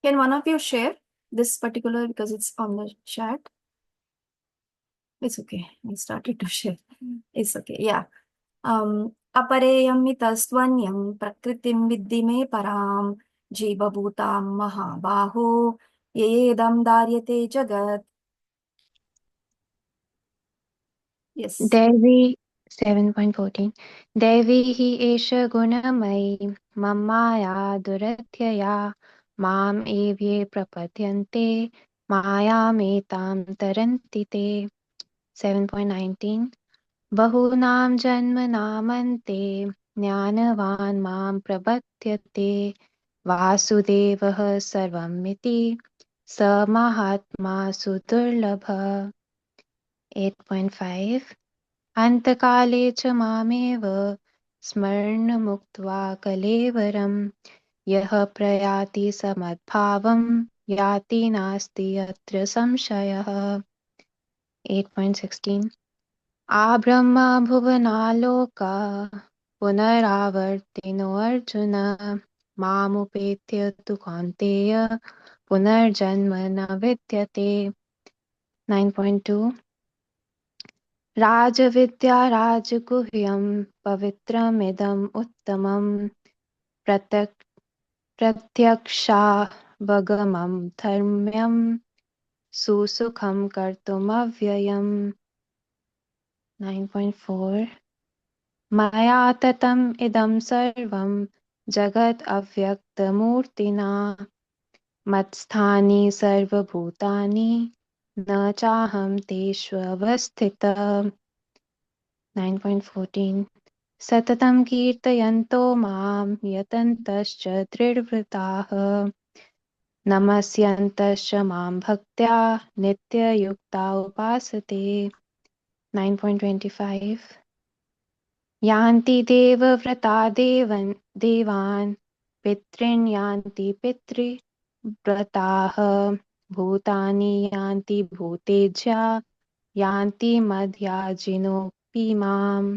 Can one of you share this particular, because it's on the chat? It's okay. I started to share. It's okay. Yeah. Apareyam mitastvanyam prakritim viddhi me param jivabhutam mahabaho yedam daryate jagat. Yes. Devi 7.14 Devi hi esha gunamai mamaya duratyaya mam evye prapadyante maya metam tarantite 7.19 Bahunam janmanamante jnanavan mam prabhadyate vasudevah sarvamiti sa mahatma sudurlabha 8.5 अन्तकाले च मामेव स्मर्णमुक्त्वा कलेवरं यः प्रयाति समद्भावं याति नास्ति यत्र संशयः 8.16 आब्रह्म भुवनालोका पुनरावर्तिनोऽर्जुन मामुपेत्य तु कौन्तेय पुनर्जन्म न विद्यते 9.2 राजविद्या राजगुह्यं पवित्रमिदम् उत्तमं प्रत्यक्षावगमं धर्म्यं सुसुखं कर्तुमव्ययम् 9.4 मया ततम् इदं सर्वं जगत् अव्यक्तमूर्तिना मत्स्थानि सर्वभूतानि न चाहं तेष्वस्थितः 9.14 सततं कीर्तयन्तो मां यतन्तश्च दृढव्रताः नमस्यन्तश्च मां भक्त्या नित्ययुक्ता उपासते 9.25 यान्ति देवव्रता देवान् पितॄन् यान्ति पितृव्रताः भूतानि यान्ति भूतेज्या यान्ति मद्याजिनोऽपि माम्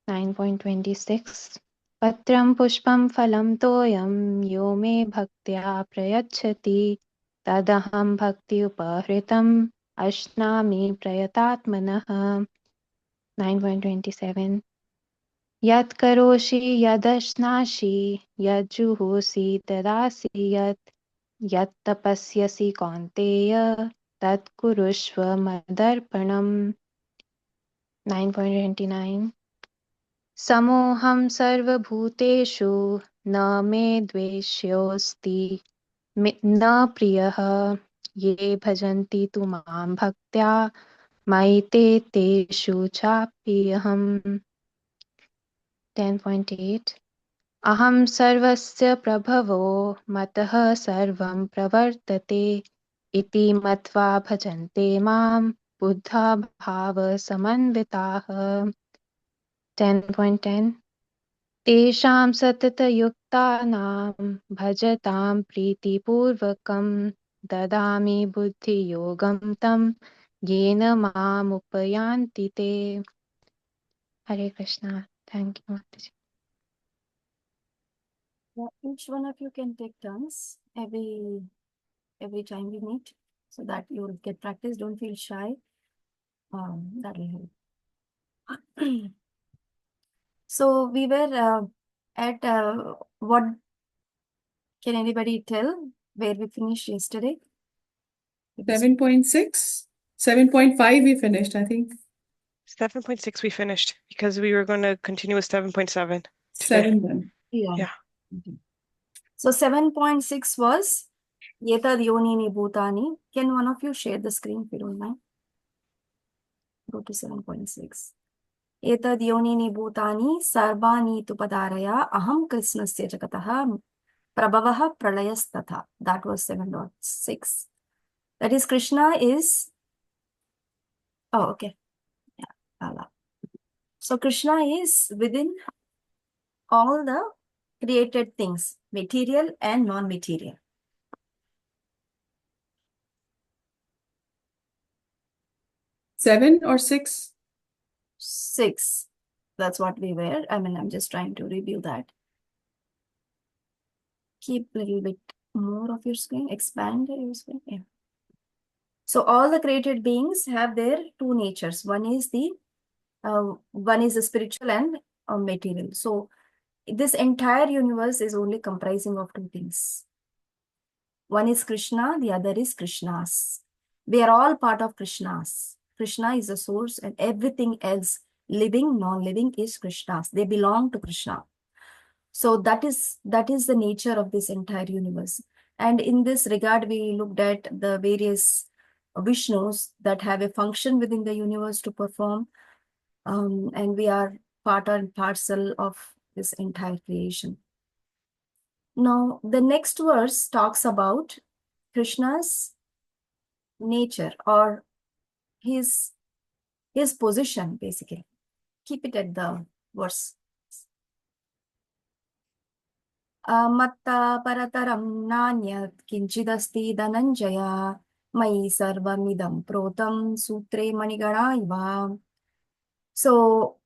9.26 पत्रं पुष्पं फलं तोयं यो मे भक्त्या प्रयच्छति तदहं भक्ति उपहृतम् अश्नामि प्रयतात्मनः 9.27 यत् करोषि यदश्नासि यज्जुहोषि ददासि यत् तपस्यसि कौन्तेय तत् कुरुष्व मदर्पणम् 9.29 समोऽहं सर्वभूतेषु न मे द्वेष्योऽस्ति न प्रियः ये भजन्ति तु मां भक्त्या मयि ते तेषु चाप्यहम् 10.8 अहं सर्वस्य प्रभवो मतः सर्वं प्रवर्तते इति मत्वा भजन्ते मां बुद्धा भावसमन्विताः 10.10 तेषां सततयुक्तानां भजतां प्रीतिपूर्वकं ददामि बुद्धियोगं तं येन मामुपयान्ति ते हरे कृष्णा थैंक यू माताजी Yeah, each one of you can take turns every time we meet, so that you will get practice. Don't feel shy. That will help. So we were at what? Can anybody tell where we finished yesterday? 7.6, 7.5 we finished, I think. 7.6 we finished because we were going to continue with 7.7 today. 7 then. Yeah. Okay. So 7.6 was Yetad Yonini Bhutani. Can one of you share the screen if you don't mind? Go to 7.6. Etad Yonini Bhutani Sarvani Tupadaraya Aham Krishnasya Jagataha Prabhavaha Pralayasthatha. That was 7.6. That is Krishna is... Oh, okay. Yeah, Allah. So Krishna is within all the created things, material and non-material. Seven or 6? 6. That's what we were. I mean, I'm just trying to review that. Keep a little bit more of your screen, expand your screen. Yeah. So all the created beings have their two natures. One is the spiritual and material. So this entire universe is only comprising of two things. One is Krishna, the other is Krishnas. They are all part of Krishnas. Krishna is the source, and everything else, living, non-living, is Krishnas. They belong to Krishna. So that is the nature of this entire universe. And in this regard, we looked at the various Vishnus that have a function within the universe to perform, and we are part and parcel of this entire creation. Now, the next verse talks about Krishna's nature or his position, basically. Keep it at the verse. Matta parataram nanyat kinchidasti dhananjaya mai sarvamidam protam sutre manigana iva. So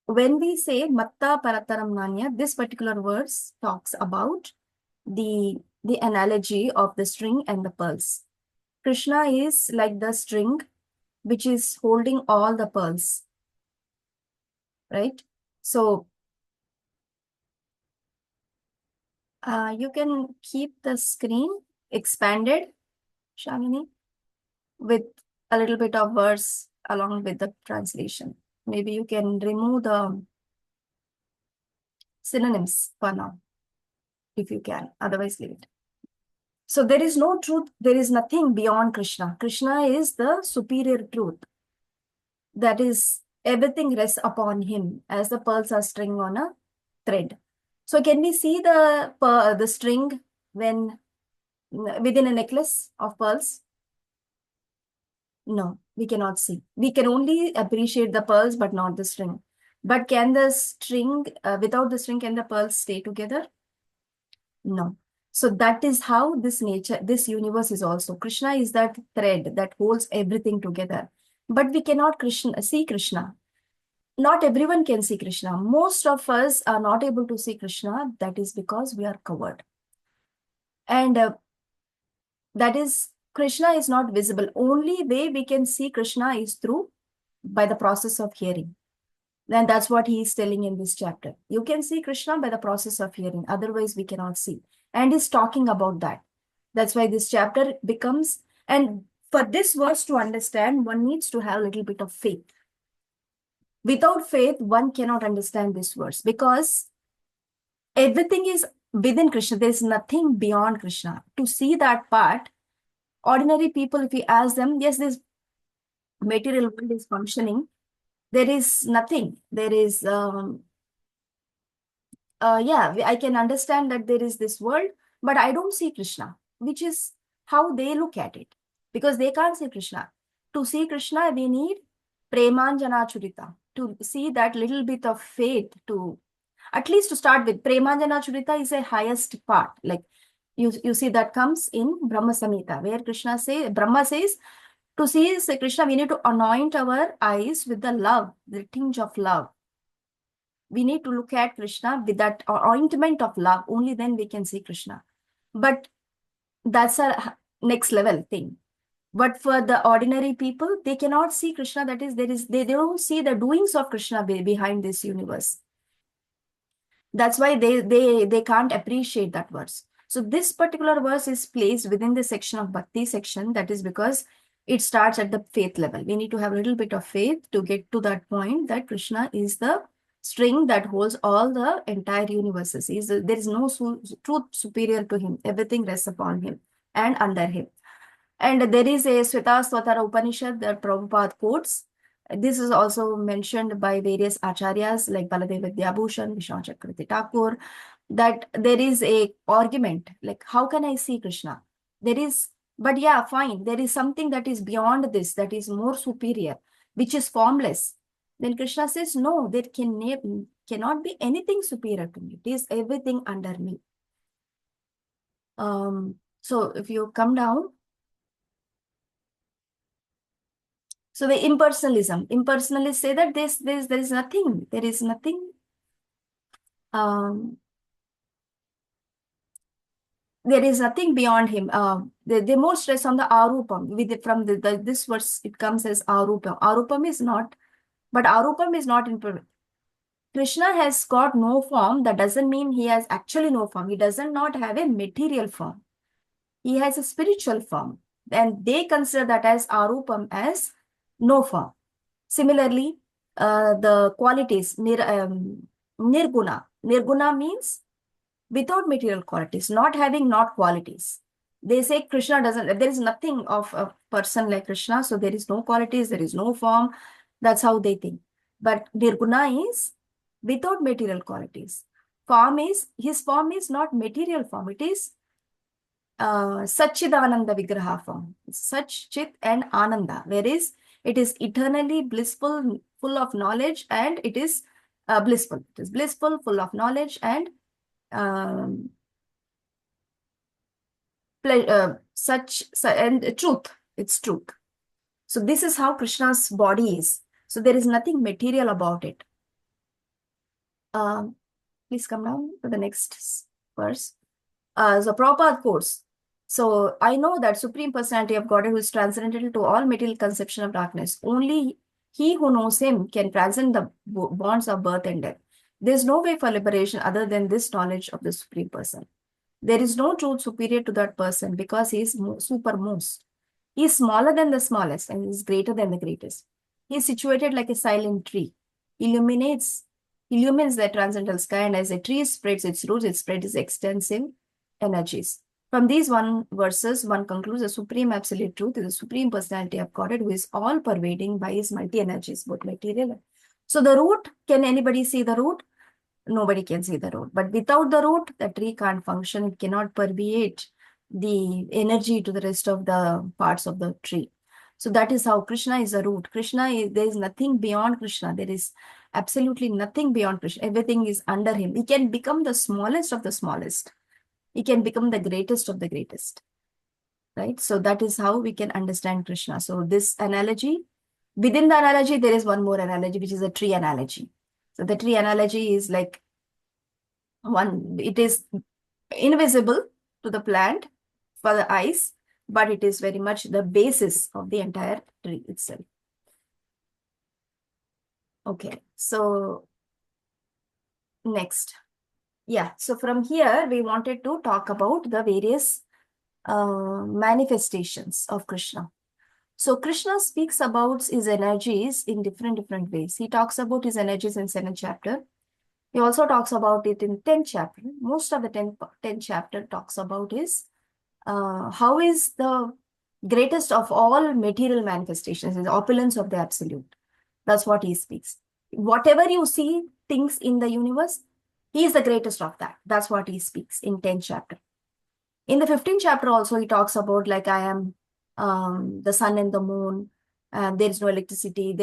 when we say matta parataram nanyat, this particular verse talks about the analogy of the string and the pearls. Krishna is like the string which is holding all the pearls, right? So you can keep the screen expanded, Shamini, with a little bit of verse along with the translation. Maybe you can remove the synonyms for now, if you can, otherwise leave it. So there is no truth, there is nothing beyond Krishna. Krishna is the superior truth. That is, everything rests upon him as the pearls are string on a thread. So can we see the string when within a necklace of pearls? No, we cannot see. We can only appreciate the pearls, but not the string. But can the string, without the string, can the pearls stay together? No. So that is how this universe is also. Krishna is that thread that holds everything together. But we cannot see Krishna. Not everyone can see Krishna. Most of us are not able to see Krishna. That is because we are covered. And that is, Krishna is not visible. Only way we can see Krishna is by the process of hearing. And that's what he is telling in this chapter. You can see Krishna by the process of hearing. Otherwise, we cannot see. And he's talking about that. That's why this chapter becomes, and for this verse to understand, one needs to have a little bit of faith. Without faith, one cannot understand this verse because everything is within Krishna. There is nothing beyond Krishna. To see that part, ordinary people, if we ask them, yes, this material world is functioning, there is nothing. There is, I can understand that there is this world, but I don't see Krishna, which is how they look at it, because they can't see Krishna. To see Krishna, we need Premanjana Churita, to see that little bit of faith, to at least to start with. Premanjana Churita is a highest part. Like you see that comes in Brahma Samhita, where Brahma says, to see Krishna, we need to anoint our eyes with the love, the tinge of love. We need to look at Krishna with that ointment of love. Only then we can see Krishna. But that's a next level thing. But for the ordinary people, they cannot see Krishna. That is, they don't see the doings of Krishna behind this universe. That's why they can't appreciate that verse. So this particular verse is placed within the section of Bhakti section. That is because it starts at the faith level. We need to have a little bit of faith to get to that point that Krishna is the string that holds all the entire universes. There is no truth superior to him. Everything rests upon him and under him. And there is a Svetashvatara Upanishad that Prabhupada quotes. This is also mentioned by various acharyas like Baladev Vidyabhushan, Vishnu Chakravarti Thakur, that there is a argument like, how can I see Krishna? But yeah, fine. There is something that is beyond this, that is more superior, which is formless. Then Krishna says, no, there cannot be anything superior to me. It is everything under me. So if you come down, so the impersonalists say that there is nothing. There is nothing. there is nothing beyond him. They more stress on the arupam. From this verse, it comes as arupam. Arupam is not, but arupam is not in. Krishna has got no form. That doesn't mean he has actually no form. He doesn't not have a material form. He has a spiritual form, and they consider that as arupam, as no form. Similarly, the qualities nirguna. Nirguna means without material qualities, not having not qualities. They say Krishna doesn't, there is nothing of a person like Krishna, so there is no qualities, there is no form. That's how they think. But Nirguna is without material qualities. His form is not material form, it is Satchidananda Vigraha form. Sach, Chit, and Ananda, whereas it is eternally blissful, full of knowledge, and it is blissful. It is blissful, full of knowledge, and and truth. It's truth. So this is how Krishna's body is. So there is nothing material about it. Please come down to the next verse. So Prabhupada quotes. So I know that Supreme Personality of Godhead, who is transcendental to all material conception of darkness, only he who knows him can transcend the bonds of birth and death. There is no way for liberation other than this knowledge of the Supreme Person. There is no truth superior to that person because he is supermost. He is smaller than the smallest and he is greater than the greatest. He is situated like a silent tree. Illumines the transcendental sky, and as a tree spreads its roots, it spreads its extensive energies. From these verses, one concludes the supreme absolute truth is the Supreme Personality of Godhead, who is all-pervading by his multi-energies, both material. So the root, can anybody see the root? Nobody can see the root. But without the root, the tree can't function. It cannot permeate the energy to the rest of the parts of the tree. So that is how Krishna is the root. There is nothing beyond Krishna. There is absolutely nothing beyond Krishna. Everything is under him. He can become the smallest of the smallest. He can become the greatest of the greatest. Right? So that is how we can understand Krishna. So this analogy, within the analogy, there is one more analogy, which is a tree analogy. So the tree analogy is like it is invisible to the plant for the eyes, but it is very much the basis of the entire tree itself. Okay, so next. Yeah, so from here, we wanted to talk about the various manifestations of Krishna. So Krishna speaks about his energies in different ways. He talks about his energies in 7th chapter. He also talks about it in 10th chapter. Most of the 10th chapter talks about his how is the greatest of all material manifestations, is the opulence of the absolute. That's what he speaks. Whatever you see, things in the universe, he is the greatest of that. That's what he speaks in 10th chapter. In the 15th chapter also, he talks about like I am the sun and the moon, there is no electricity.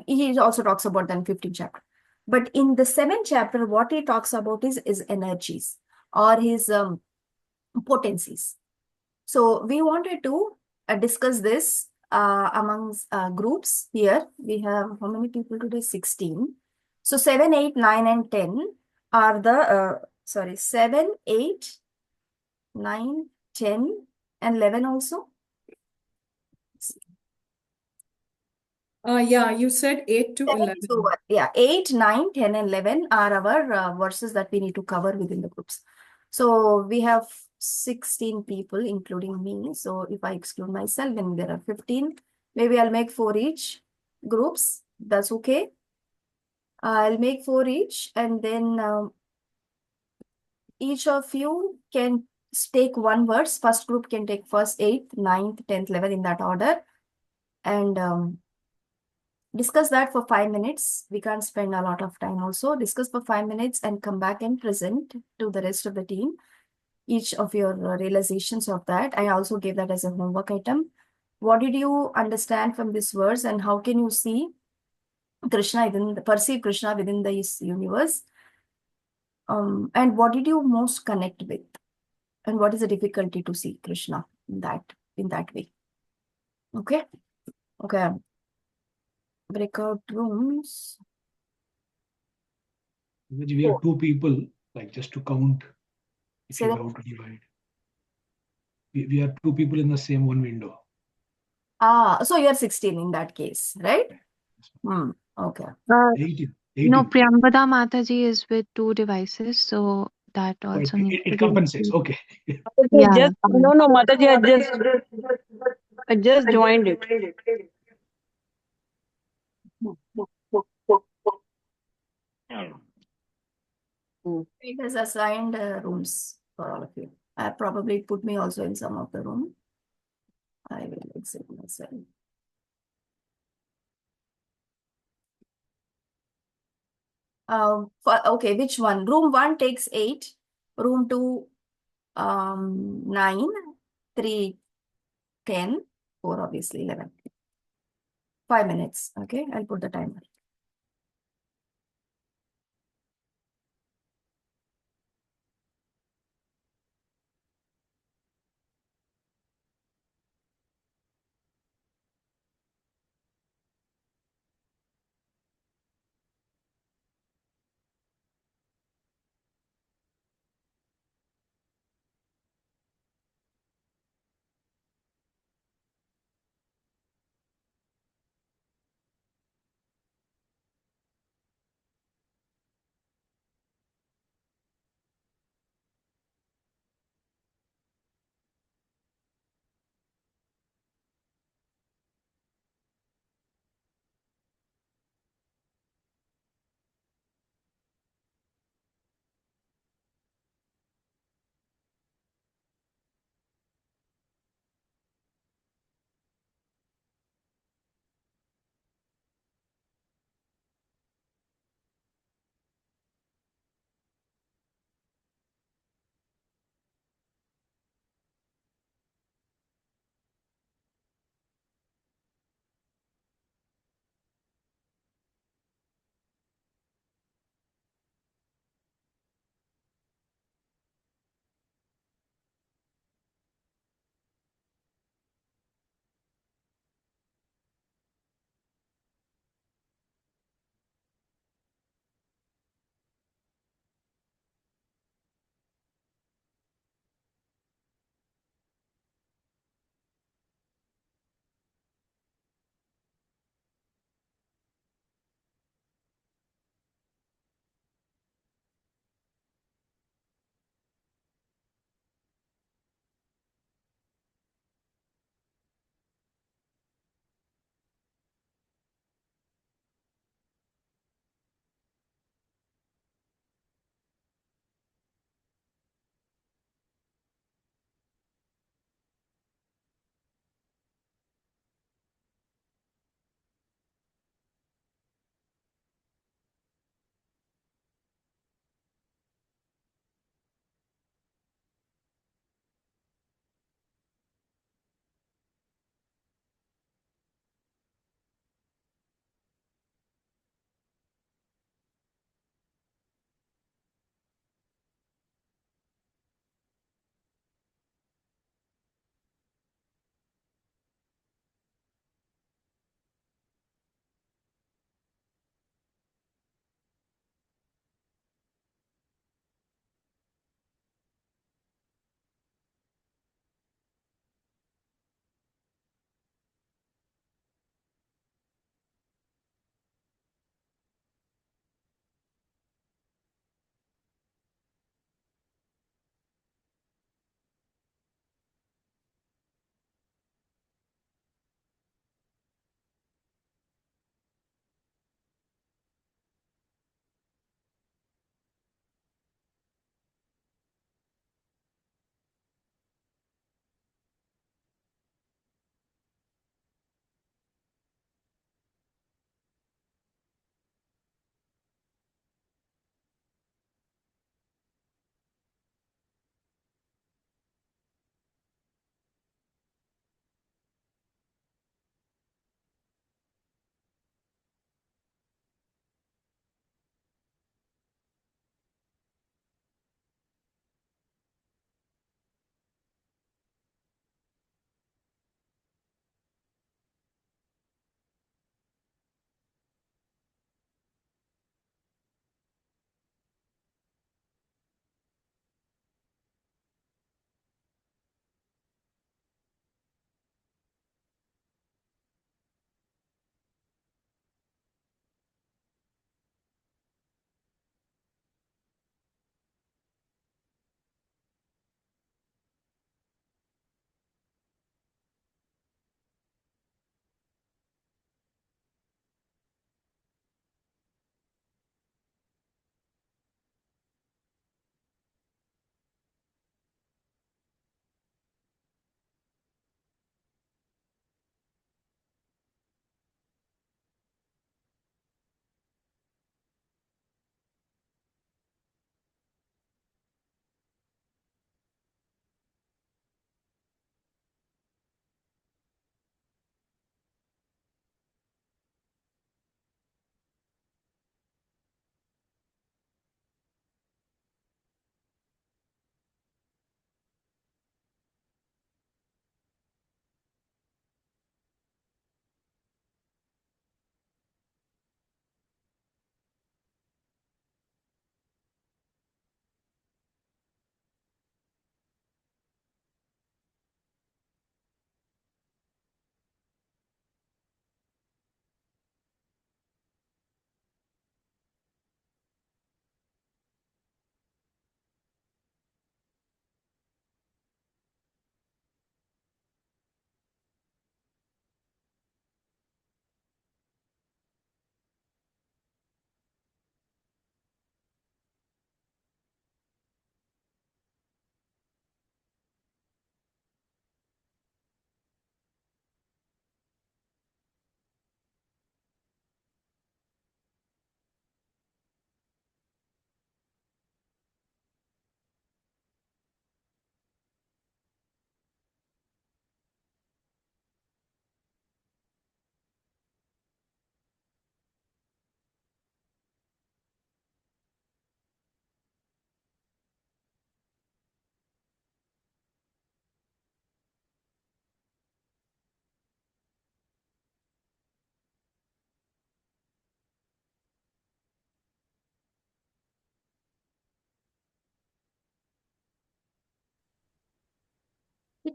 He also talks about that in 15th chapter. But in the 7th chapter, what he talks about is energies or his potencies. So we wanted to discuss this amongst groups here. We have how many people today? 16. So 7, 8, 9, and 10 are the, 7, 8, 9, 10, and 11 also. Yeah, you said 8 to 11. Yeah, 8, 9, 10, and 11 are our verses that we need to cover within the groups. So we have 16 people, including me. So if I exclude myself, then there are 15. Maybe I'll make 4 each groups. That's okay. I'll make 4 each, and then each of you can take one verse. First group can take first 8th, 9th, 10th, 11th in that order. And discuss that for 5 minutes. We can't spend a lot of time also. Discuss for 5 minutes and come back and present to the rest of the team each of your realizations of that. I also gave that as a homework item. What did you understand from this verse, and how can you see Krishna, perceive Krishna within the universe? And what did you most connect with? And what is the difficulty to see Krishna in that way? Okay. Breakout rooms. We have 2 people, like just to count if Say you that. have to divide. we are two people in the same one window. So you're 16 in that case, right? Okay. 18. No, 18. Priyambada Mataji is with 2 devices, so that So also needs to it be compensates. Okay. Yeah. No, Mataji, I just joined it. It has assigned rooms for all of you. I probably put me also in some of the room. I will exit myself. Okay, which one? Room 1 takes 8. Room 2, 9. 3, 10. 4, obviously, 11. 5 minutes. Okay, I'll put the timer.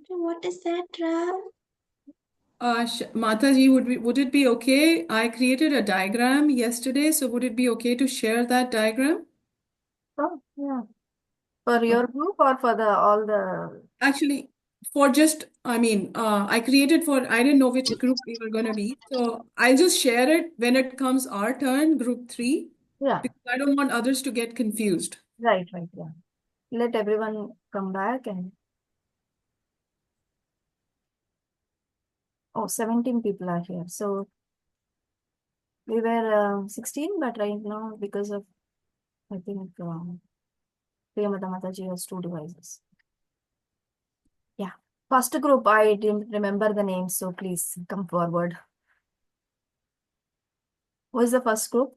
What is that, Ram? Mataji, would it be okay? I created a diagram yesterday, so would it be okay to share that diagram? Oh, yeah. For your group or for the all the Actually, I created I didn't know which group we were going to be. So I'll just share it when it comes our turn, group 3, yeah, because I don't want others to get confused. right, yeah. Let everyone come back and 17 people are here. So we were 16, but right now because of I think Priyamata Mataji has 2 devices. Yeah. First group, I didn't remember the names, so please come forward. Who is the first group?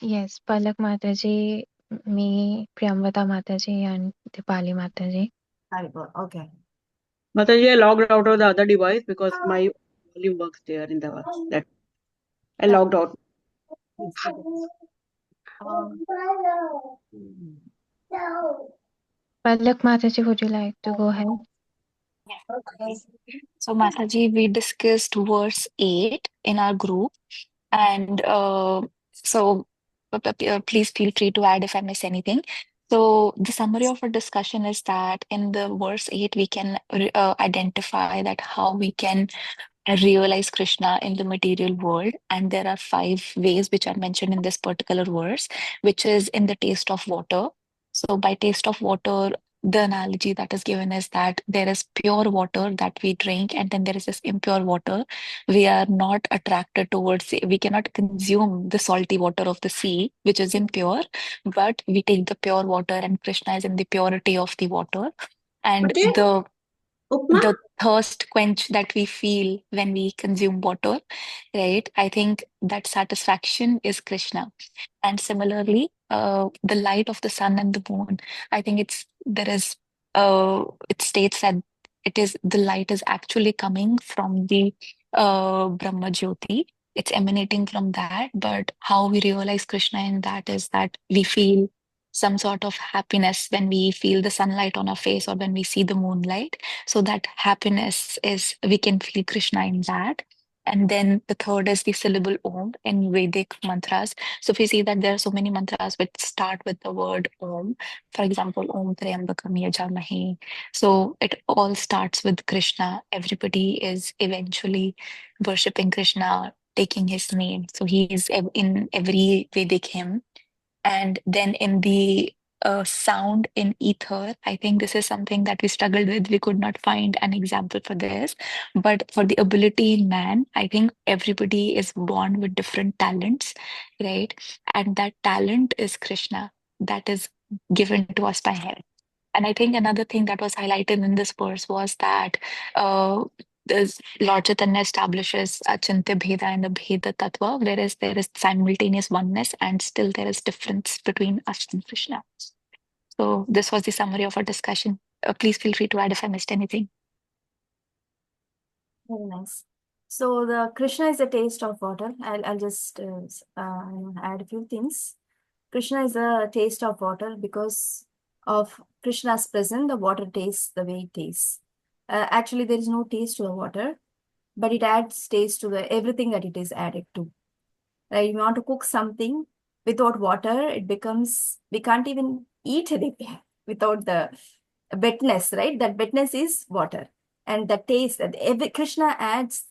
Yes, Palak Mataji, me, Priyamvata Mataji, and Dipali Mataji. Okay. Mataji, I logged out of the other device because my volume works there in the that I logged out. Palak Mataji, would you like to go ahead? Okay. So, Mataji, we discussed verse 8 in our group, and please feel free to add if I miss anything. So, the summary of our discussion is that in the verse 8, we can identify that how we can realize Krishna in the material world. And there are 5 ways which are mentioned in this particular verse, which is in the taste of water. So, by taste of water, the analogy that is given is that there is pure water that we drink, and then there is this impure water. We are not attracted towards, we cannot consume the salty water of the sea, which is impure, but we take the pure water, and Krishna is in the purity of the water. And What is Upma? the thirst quench that we feel when we consume water, right? I think that satisfaction is Krishna. And similarly, the light of the sun and the moon, I think it states that the light is actually coming from the Brahma Jyoti. It's emanating from that, but how we realize Krishna in that is that we feel some sort of happiness when we feel the sunlight on our face or when we see the moonlight. So that happiness is, we can feel Krishna in that. And then the third is the syllable Om in Vedic mantras. So if you see that there are so many mantras which start with the word Om, for example, Om Trayambakam Yajamahe. So it all starts with Krishna. Everybody is eventually worshipping Krishna, taking his name. So he is in every Vedic hymn. And then in the sound in ether, I think this is something that we struggled with. We could not find an example for this. But for the ability in man, I think everybody is born with different talents, right? And that talent is Krishna, that is given to us by him. And I think another thing that was highlighted in this verse was that uh, this Lord Chaitanya establishes Achintya Bheda and the Bheda Tattva, whereas there is simultaneous oneness and still there is difference between us and Krishna. So this was the summary of our discussion. Please feel free to add if I missed anything. Very nice. So the Krishna is a taste of water. I'll just add a few things. Krishna is a taste of water because of Krishna's presence. The water tastes the way it tastes. Actually, there is no taste to the water, but it adds taste to the everything that it is added to. Right? You want to cook something without water, it becomes we can't even eat anything without the wetness. Right? That wetness is water, and the taste that every Krishna adds,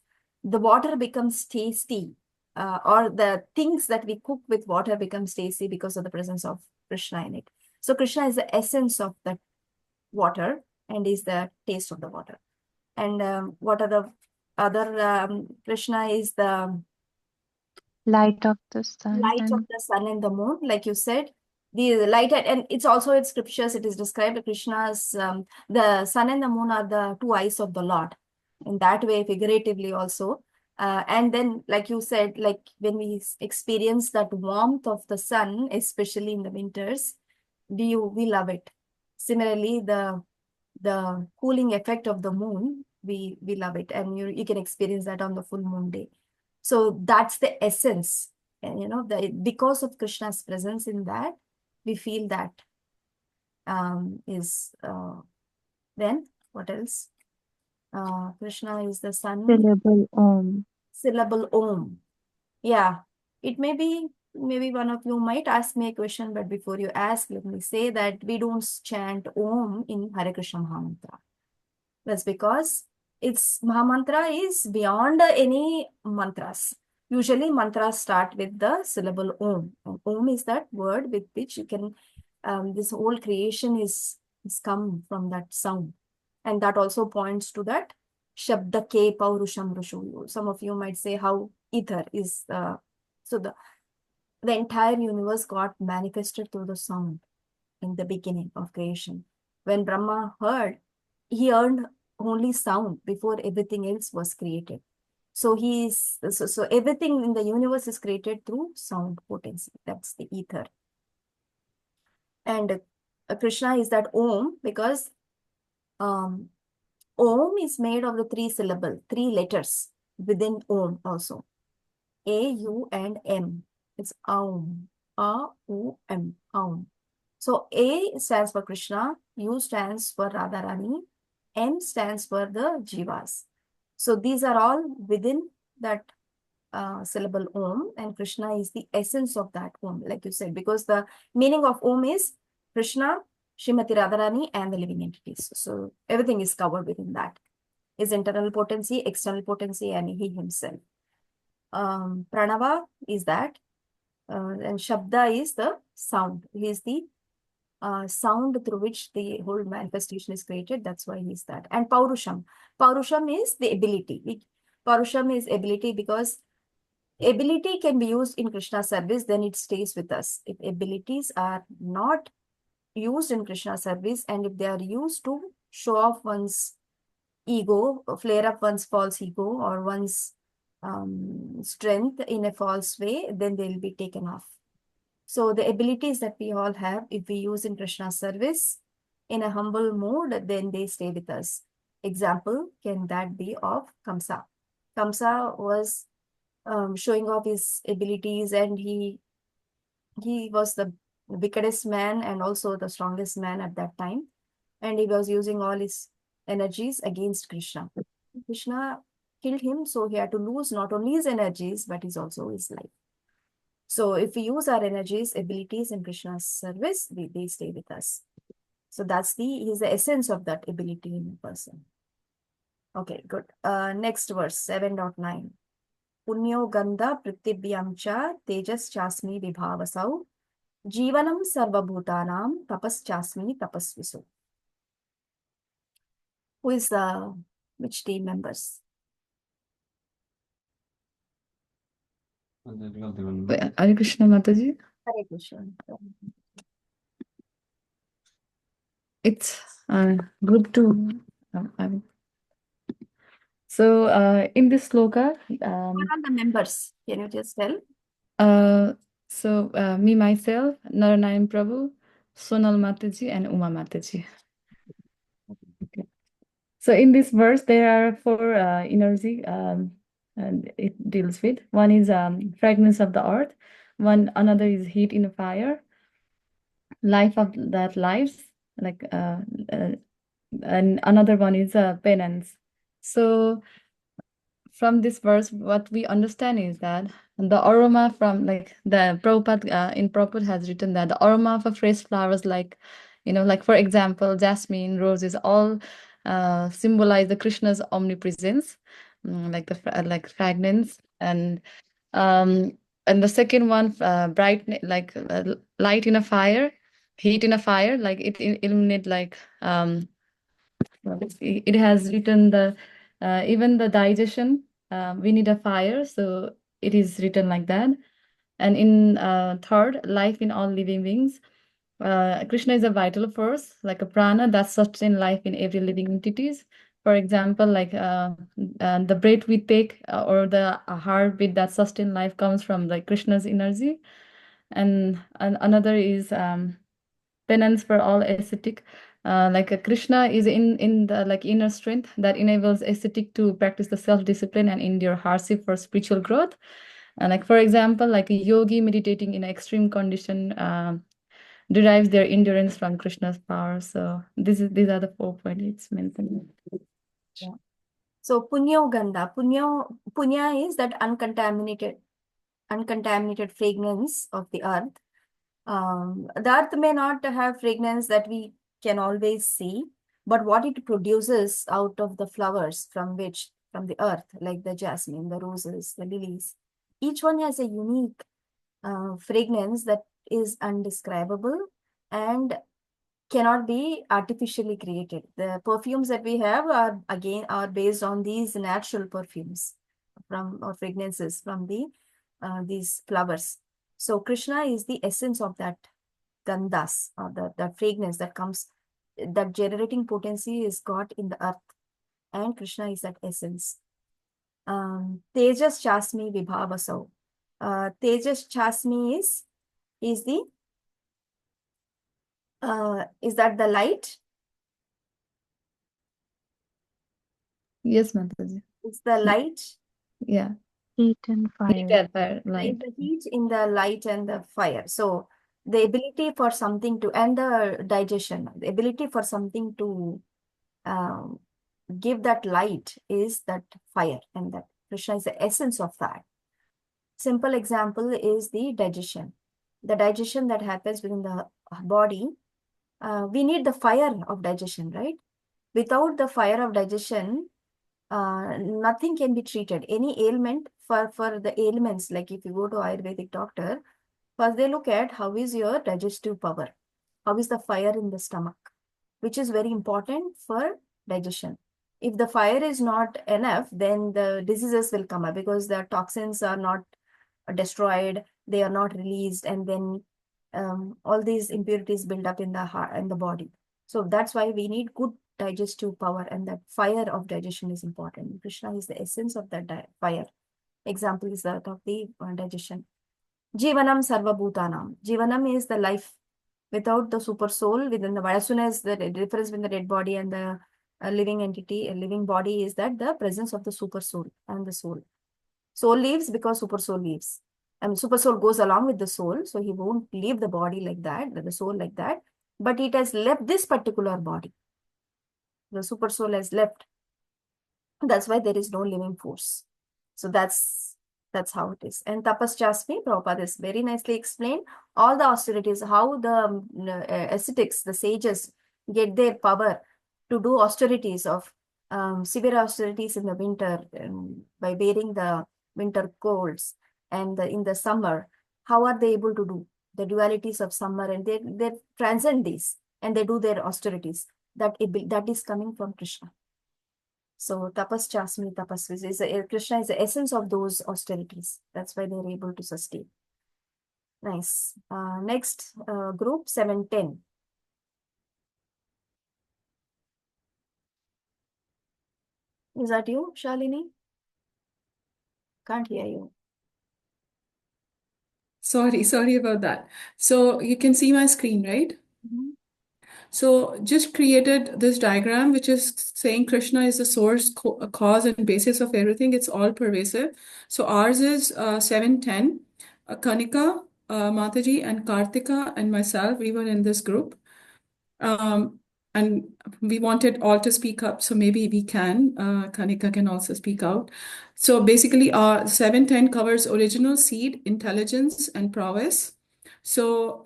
the water becomes tasty, or the things that we cook with water becomes tasty because of the presence of Krishna in it. So Krishna is the essence of that water and is the taste of the water. And what are the other? Krishna is the Light of the sun light of and the sun and the moon, like you said. The light, and it's also in scriptures, it is described Krishna's, the sun and the moon are the 2 eyes of the Lord. In that way, figuratively also. And then, like you said, like when we experience that warmth of the sun, especially in the winters, we love it. Similarly, the cooling effect of the moon, we love it, and you can experience that on the full moon day. So that's the essence, and because of Krishna's presence in that, we feel that is then what else? Krishna is the sun. Syllable Syllable Om. Yeah, it may be, maybe one of you might ask me a question, but before you ask, let me say that we don't chant Om in Hare Krishna Mahamantra. That's because its Mahamantra is beyond any mantras. Usually mantras start with the syllable Om. And Om is that word with which you can, this whole creation is come from that sound. And that also points to that Shabda Ke Paurusham Rushu. Some of you might say how ether is, so the entire universe got manifested through the sound in the beginning of creation. When Brahma heard, he heard only sound before everything else was created. So so everything in the universe is created through sound potency. That's the ether. And Krishna is that Om because Om is made of the three letters within Om also. A, U, and M. It's Aum. A-U-M. Aum. So A stands for Krishna, U stands for Radharani, M stands for the Jivas. So these are all within that syllable Om, and Krishna is the essence of that Om, like you said, because the meaning of Om is Krishna, Srimati Radharani, and the living entities. So everything is covered within that. His internal potency, external potency, and he himself. Pranava is that, and Shabda is the sound. He is the sound through which the whole manifestation is created. That's why he is that. And Paurusham. Paurusham is the ability. Paurusham is ability because ability can be used in Krishna service, then it stays with us. If abilities are not used in Krishna service and if they are used to show off one's ego, flare up one's false ego or one's strength in a false way, then they'll be taken off. So the abilities that we all have, if we use in Krishna service in a humble mode, then they stay with us. Example, can that be of Kamsa? Kamsa was showing off his abilities and he was the wickedest man and also the strongest man at that time. And he was using all his energies against Krishna. Krishna killed him, so he had to lose not only his energies, but also his life. So if we use our energies, abilities in Krishna's service, they stay with us. So he's the essence of that ability in a person. Okay, good. Next verse, 7.9. Punyo gandha pritibhyam cha tejas chasmi vibhavasau jivanam sarvabhutanam tapas chasmi tapasvisu. Who is which team members? Hare Krishna Mataji. Hare Krishna. It's group 2. So in this sloka, What are the members? Can you just tell? me myself, Naranayan Prabhu, Sonal Mataji, and Uma Mataji. Okay. So in this verse, there are 4 energy and it deals with. One is fragrance of the earth. Another is heat in the fire. Life of that lives, like and another one is penance. So from this verse, what we understand is that the aroma from like the Prabhupada in Prabhupada has written that the aroma of a fresh flowers, like like for example, jasmine, roses, all symbolize the Krishna's omnipresence, like the fragrance, and the second one, bright like light in a fire, heat in a fire, like it illuminate like it has written the even the digestion, we need a fire, so it is written like that. And in third, life in all living beings, Krishna is a vital force, like a prana that sustains life in every living entities. For example, like the breath we take or the heartbeat that sustain life comes from like Krishna's energy. And another is penance for all ascetic. Krishna is in the like inner strength that enables ascetic to practice the self-discipline and endure hardship for spiritual growth. And like for example, like a yogi meditating in an extreme condition derives their endurance from Krishna's power. So these are the 4 points it's mentioned. Yeah. So punyo ganda, punya is that uncontaminated fragrance of the earth. The earth may not have fragrance that we can always see, but what it produces out of the flowers from the earth, like the jasmine, the roses, the lilies, each one has a unique fragrance that is undescribable and cannot be artificially created. The perfumes that we have are based on these natural perfumes or fragrances from these flowers. So Krishna is the essence of that gandhas, or the fragrance that comes, that generating potency is got in the earth, and Krishna is that essence. Tejas Chasmi Vibhavasau. Tejas Chasmi is that the light? Yes, Mataji. It's the light. Yeah. Heat and Heat fire. and fire, Like light. the heat in the light and the fire. So the ability for something to, and the digestion, the ability for something to um, give that light is that fire, and that Krishna is the essence of that. Simple example is the digestion. The digestion that happens within the body, we need the fire of digestion, right? Without the fire of digestion, nothing can be treated. Any ailment, for the ailments, like if you go to Ayurvedic doctor, first they look at how is your digestive power, how is the fire in the stomach, which is very important for digestion. If the fire is not enough, then the diseases will come up because the toxins are not destroyed, they are not released, and then all these impurities build up in the heart and the body. So that's why we need good digestive power, and that fire of digestion is important. Krishna is the essence of that fire. Example is that of the digestion. Jivanam sarva bhutanam. Jivanam is the life. Without the super soul within the body, as soon as the difference between the dead body and the living entity, a living body, is that the presence of the super soul and the soul. Soul leaves because super soul leaves. I mean, super soul goes along with the soul, so he won't leave the body like that, the soul like that, but it has left this particular body. The super soul has left. That's why there is no living force. So that's how it is. And Tapas Chasmi, Prabhupada is very nicely explained all the austerities, how the ascetics, the sages, get their power to do austerities of severe austerities in the winter, by bearing the winter colds, and in the summer, how are they able to do the dualities of summer, and they transcend these and they do their austerities. That is coming from Krishna. So tapas chasmi tapasvis Krishna is the essence of those austerities. That's why they're able to sustain. Nice. Next group 710. Is that you, Shalini? Can't hear you. Sorry about that. So you can see my screen, right? Mm-hmm. So just created this diagram, which is saying Krishna is the source, cause, and basis of everything. It's all pervasive. So ours is 710. Kanika, Mataji, and Kartika, and myself, we were in this group. And we wanted all to speak up, so maybe we can. Kanika can also speak out. So basically, 710 covers original seed, intelligence, and prowess. So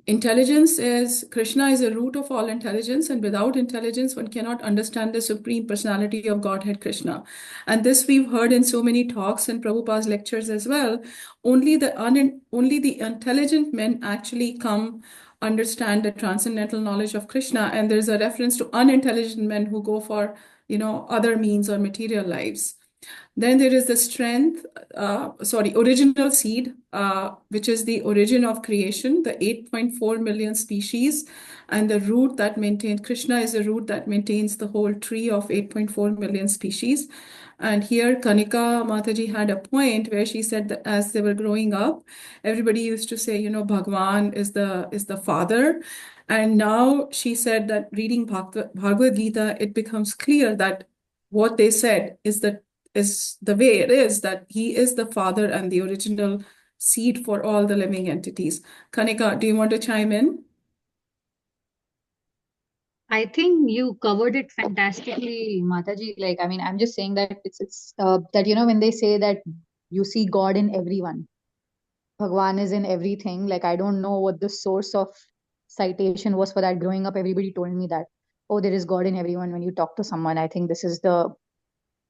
intelligence is Krishna is the root of all intelligence, and without intelligence, one cannot understand the supreme personality of Godhead Krishna. And this we've heard in so many talks and Prabhupada's lectures as well. Only the intelligent men actually understand the transcendental knowledge of Krishna, and there's a reference to unintelligent men who go for other means or material lives. Then there is the original seed, which is the origin of creation, the 8.4 million species, and the root that maintains, Krishna is the root that maintains the whole tree of 8.4 million species. And here Kanika Mataji had a point where she said that as they were growing up, everybody used to say, Bhagwan is the father. And now she said that reading Bhagavad Gita, it becomes clear that what they said is the way it is, that he is the father and the original seed for all the living entities. Kanika, do you want to chime in? I think you covered it fantastically, Mataji. Like, I mean, I'm just saying that it's that when they say that you see God in everyone, Bhagwan is in everything. Like, I don't know what the source of citation was for that. Growing up, everybody told me that, oh, there is God in everyone when you talk to someone. I think this is the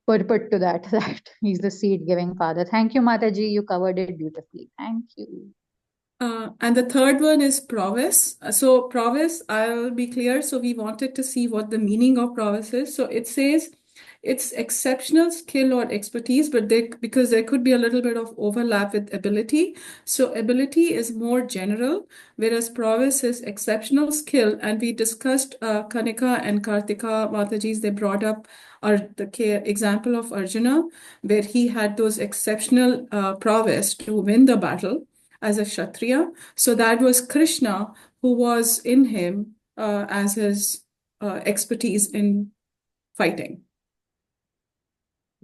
purport to that, that he's the seed giving father. Thank you, Mataji. You covered it beautifully. Thank you. And the third one is prowess. So prowess, I'll be clear. So we wanted to see what the meaning of prowess is. So it says it's exceptional skill or expertise, but because there could be a little bit of overlap with ability. So ability is more general, whereas prowess is exceptional skill. And we discussed Kanika and Kartika Mataji's, they brought up the example of Arjuna, where he had those exceptional prowess to win the battle as a Kshatriya. So that was Krishna who was in him as his expertise in fighting.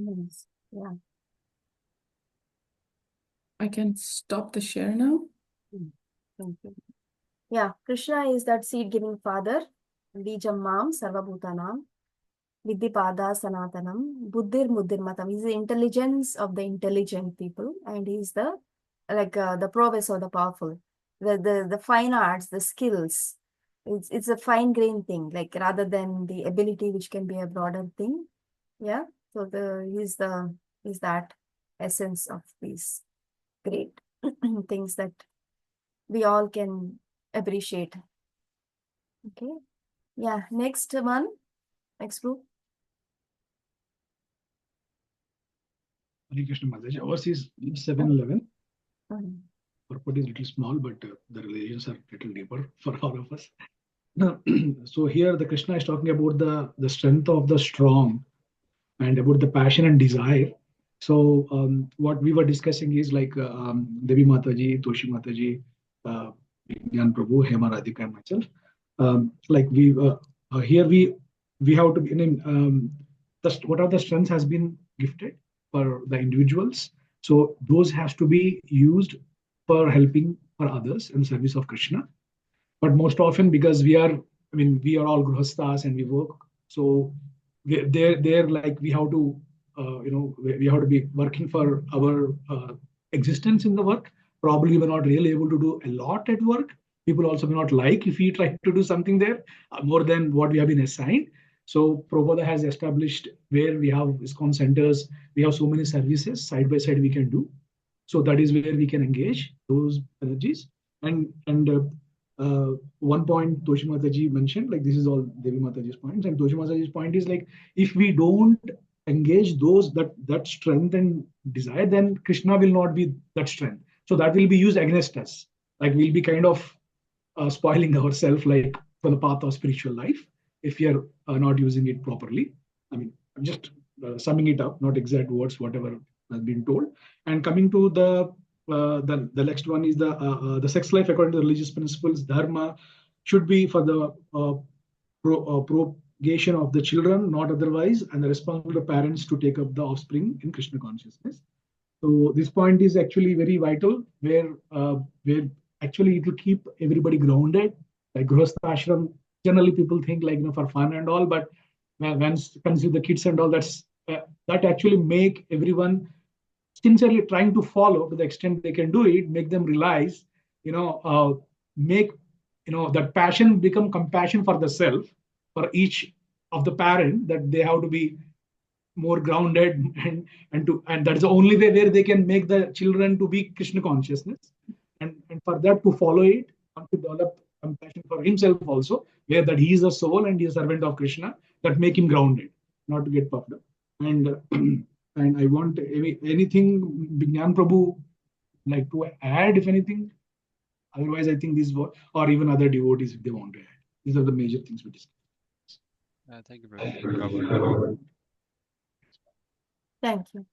Yes. Yeah. I can stop the share now. Thank you. Yeah, Krishna is that seed-giving father. Bijam Mam Sarvabhutanam. Vidhipada Sanatanam. Buddhir Muddhirmatam. He's the intelligence of the intelligent people, and he's the the prowess of the powerful. The fine arts, the skills. It's a fine-grained thing, like rather than the ability, which can be a broader thing. Yeah. So he's that essence of these great things that we all can appreciate. Okay. Yeah. Next one. Next group. Hare Krishna Mataji. Ours is 711. Mhm. Purport is a little small, but the relations are a little deeper for all of us. So here the Krishna is talking about the strength of the strong and about the passion and desire. So what we were discussing is like Devi Mataji, Toshi Mataji, Gyan Prabhu, Hema Radhika, and myself. Like here we have to be what are the strengths has been gifted for the individuals. So those has to be used for helping for others in service of Krishna. But most often, because we are all grihasthas and we work, so they're like we have to we have to be working for our existence in the work. Probably we're not really able to do a lot at work. People also may not like if we try to do something there more than what we have been assigned. So Prabhupada has established where we have ISKCON centers, we have so many services side by side we can do. So that is where we can engage those energies. And one point Toshi Mataji mentioned, like this is all Devi Mataji's points, and Toshi Mataji's point is like if we don't engage those that strength and desire, then Krishna will not be that strength. So that will be used against us. Like we'll be kind of spoiling ourselves, like for the path of spiritual life, if we are not using it properly. I mean, I'm just summing it up, not exact words, whatever has been told. And coming to the next one is the sex life according to religious principles. Dharma should be for the propagation of the children, not otherwise, and the responsibility of parents to take up the offspring in Krishna consciousness. So this point is actually very vital, where actually it will keep everybody grounded. Like Grihastha ashram, generally people think like for fun and all, but when consider the kids and all, that actually make everyone sincerely trying to follow to the extent they can do it, make them realize, make that passion become compassion for the self, for each of the parent, that they have to be more grounded and that is the only way where they can make the children to be Krishna consciousness, and for that to follow it, to develop compassion for himself also, where that he is a soul and he is a servant of Krishna, that make him grounded, not to get puffed up. And and I want anything Gyan Prabhu like to add, if anything. Otherwise, I think these or even other devotees if they want to add. These are the major things we discussed. Thank you, Prabhu. You covered. Thank you.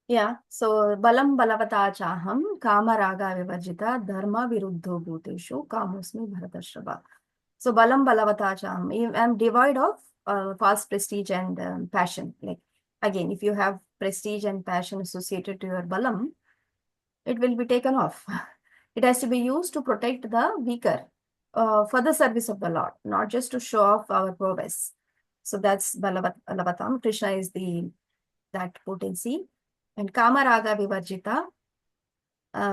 Yeah. So balam balavata chaham kama raga vivajita dharma viruddho bhuteshu kamosmi bharatashrava. So balam balavata chaham. I'm devoid of false prestige and passion. Like again, if you have prestige and passion associated to your balam, it will be taken off. It has to be used to protect the weaker. for the service of the Lord, not just to show off our prowess. So that's Balavatam. Krishna is that potency. And Kama Raga Vivarjita,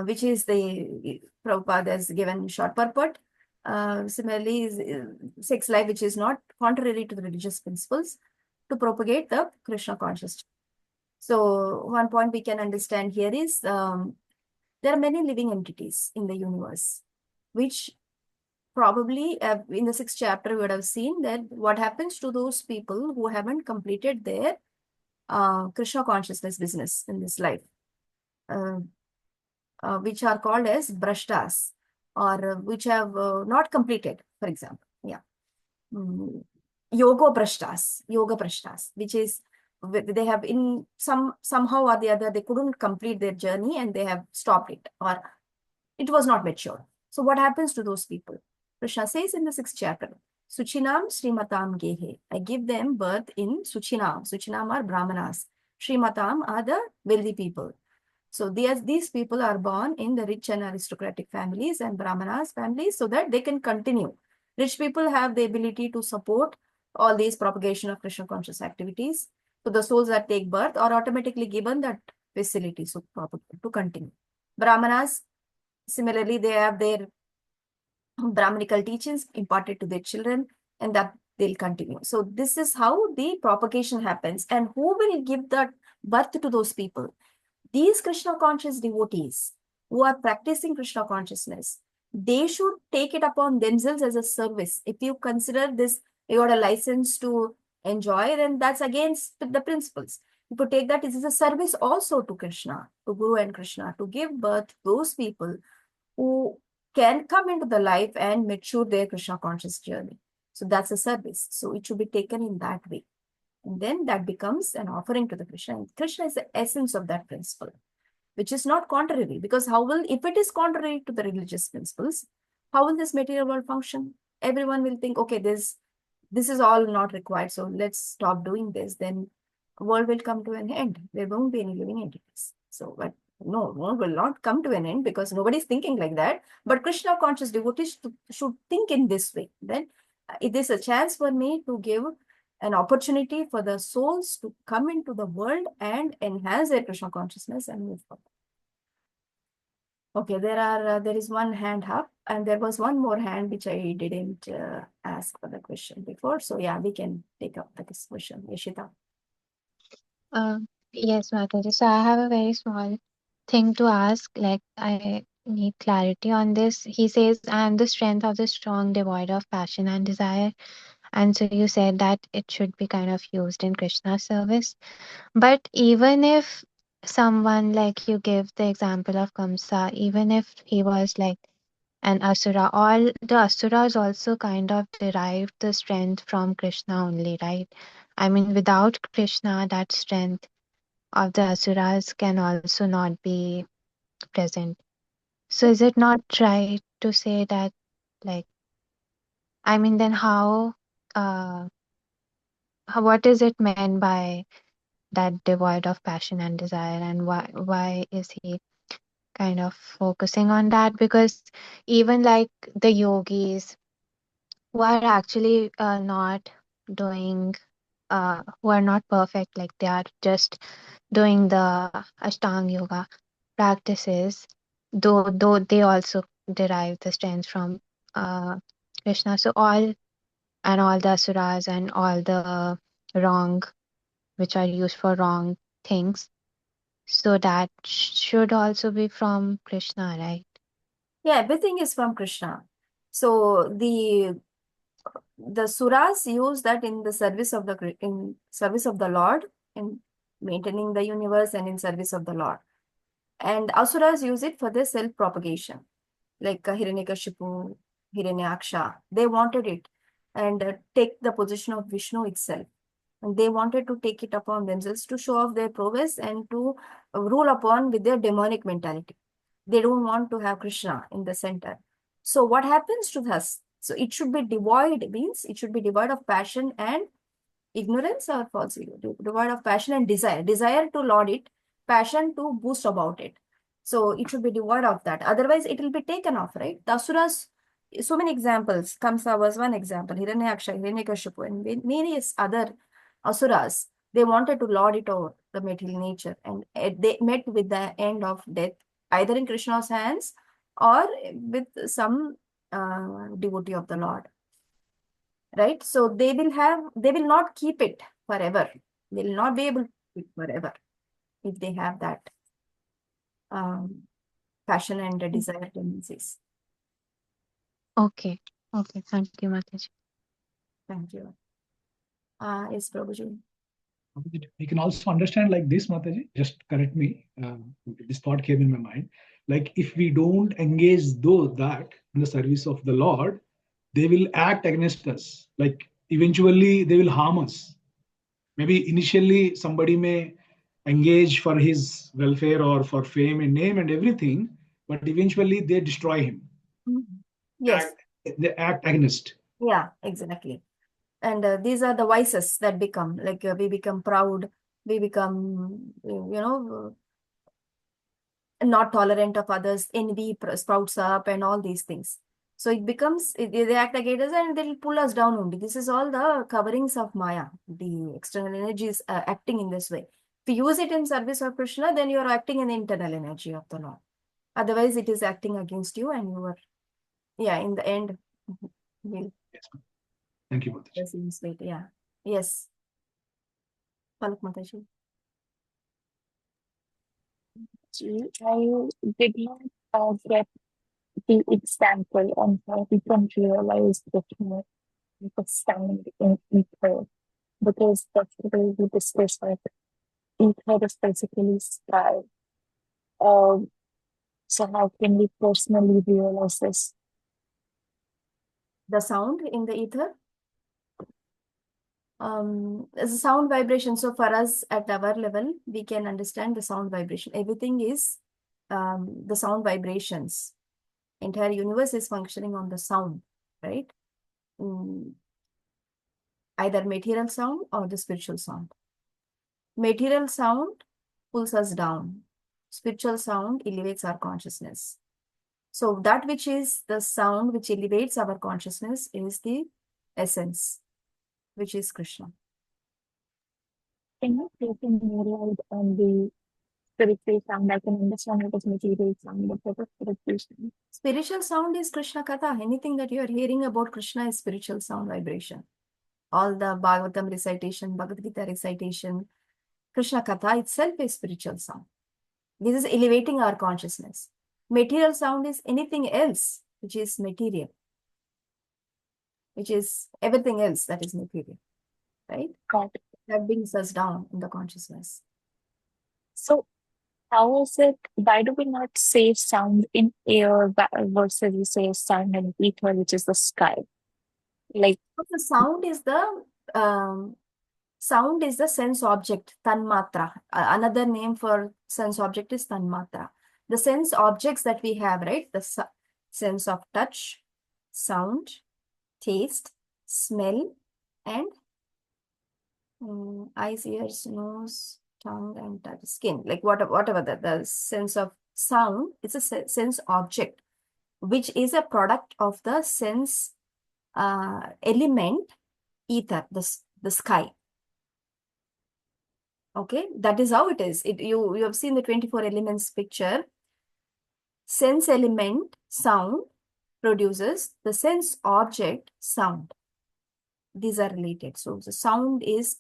which is the Prabhupada has given short purport. Similarly, is sex life, which is not contrary to the religious principles, to propagate the Krishna consciousness. So one point we can understand here is there are many living entities in the universe, which probably in the 6th chapter we would have seen that what happens to those people who haven't completed their Krishna consciousness business in this life, which are called as brashtas, or which have not completed, for example. Yeah. Yoga brashtas, which is they have somehow or the other, they couldn't complete their journey and they have stopped it, or it was not mature. So what happens to those people? Krishna says in the 6th chapter, Suchinam Srimatam Gehe. I give them birth in Suchinam. Suchinam are Brahmanas. Srimatam are the wealthy people. So these people are born in the rich and aristocratic families and Brahmanas families so that they can continue. Rich people have the ability to support all these propagation of Krishna conscious activities. So the souls that take birth are automatically given that facility to continue. Brahmanas, similarly, they have their Brahmanical teachings imparted to their children, and that they'll continue. So this is how the propagation happens. And who will give that birth to those people? These Krishna conscious devotees who are practicing Krishna consciousness, they should take it upon themselves as a service. If you consider this, you got a license to enjoy, then that's against the principles. You could take that as a service also to Krishna, to Guru and Krishna, to give birth to those people who can come into the life and mature their Krishna conscious journey. So that's a service. So it should be taken in that way. And then that becomes an offering to the Krishna. And Krishna is the essence of that principle, which is not contrary. Because if it is contrary to the religious principles, how will this material world function? Everyone will think, okay, this is all not required, so let's stop doing this. Then the world will come to an end. There won't be any living entities. So, but no, world will not come to an end because nobody's thinking like that. But Krishna conscious devotees should think in this way. Then it is a chance for me to give an opportunity for the souls to come into the world and enhance their Krishna consciousness and move forward. Okay, there is one hand up, and there was one more hand which I didn't ask for the question before. So yeah, we can take up this question. Yashita. Yes, Mataji. So I have a very small thing to ask. Like, I need clarity on this. He says, I am the strength of the strong, devoid of passion and desire. And so you said that it should be kind of used in Krishna's service. But even if someone, like you give the example of Kamsa, even if he was like an asura, all the asuras also kind of derived the strength from Krishna only, right? I mean, without Krishna, that strength of the asuras can also not be present. So is it not right to say that, like, I mean, then what is it meant by that devoid of passion and desire, and why is he kind of focusing on that? Because even like the yogis who are actually not doing who are not perfect, like they are just doing the Ashtanga yoga practices, though they also derive the strength from Krishna. So all the asuras and all the wrong, which are used for wrong things, so that should also be from Krishna, right? Yeah, everything is from Krishna. So the suras use that in the service of the Lord, in maintaining the universe and in service of the Lord. And asuras use it for their self-propagation, like Hiranyakashipu, Hiranyaksha. They wanted it and take the position of Vishnu itself. And they wanted to take it upon themselves to show off their prowess and to rule upon with their demonic mentality. They don't want to have Krishna in the center. So what happens to us? So it should be devoid, means it should be devoid of passion and ignorance or falsehood, devoid of passion and desire to laud it, passion to boast about it. So it should be devoid of that. Otherwise, it will be taken off, right? The asuras so many examples. Kamsa was one example. Hiranyaksha, Hiranyakashipu, and many other asuras. They wanted to lord it over the material nature, and they met with the end of death, either in Krishna's hands or with some devotee of the Lord. Right? So they will not keep it forever. They will not be able to keep it forever if they have that passion and desire tendencies. Okay. Okay. Thank you, Mataji. Thank you. Yes, Prabhuji. We can also understand like this, Mataji, just correct me. This thought came in my mind. Like if we don't engage that in the service of the Lord, they will act against us. Like eventually they will harm us. Maybe initially somebody may engage for his welfare or for fame and name and everything, but eventually they destroy him. Yes. They act against. Yeah, exactly. And these are the vices that become, like we become proud, we become, not tolerant of others, envy sprouts up and all these things. So it becomes, they act against us and they'll pull us down only. This is all the coverings of Maya, the external energies acting in this way. If you use it in service of Krishna, then you are acting in the internal energy of the Lord. Otherwise, it is acting against you and you are, in the end, will. Yes. Thank you, Mataji. Yeah. Yes. Palak Mataji. I did not get the example on how we can realize the sound in ether, because that's the way we discussed that ether is basically sky. So how can we personally realize this? The sound in the ether? It's a sound vibration. So for us at our level, we can understand the sound vibration. Everything is the sound vibrations. Entire universe is functioning on the sound, right? Either material sound or the spiritual sound. Material sound pulls us down. Spiritual sound elevates our consciousness. So that which is the sound which elevates our consciousness is the essence, which is Krishna. Can you take more light on the spiritual sound? I can understand what is material sound, but what is spiritual sound? Spiritual sound is Krishna Katha. Anything that you are hearing about Krishna is spiritual sound vibration. All the Bhagavatam recitation, Bhagavad Gita recitation, Krishna Katha itself is spiritual sound. This is elevating our consciousness. Material sound is anything else which is material, which is everything else that is material, right? Got it. That brings us down in the consciousness. So how is it, why do we not say sound in air versus we say sound in ether, which is the sky? Like the sound is the sense object, tanmatra. Another name for sense object is tanmatra. The sense objects that we have, right? The sense of touch, sound, taste, smell, and eyes, ears, nose, tongue, and touch, skin. Like whatever the sense of sound, it's a sense object, which is a product of the sense element, ether, the sky. Okay, that is how it is. You have seen the 24 elements picture. Sense element, sound, produces the sense object, sound. These are related. So the sound is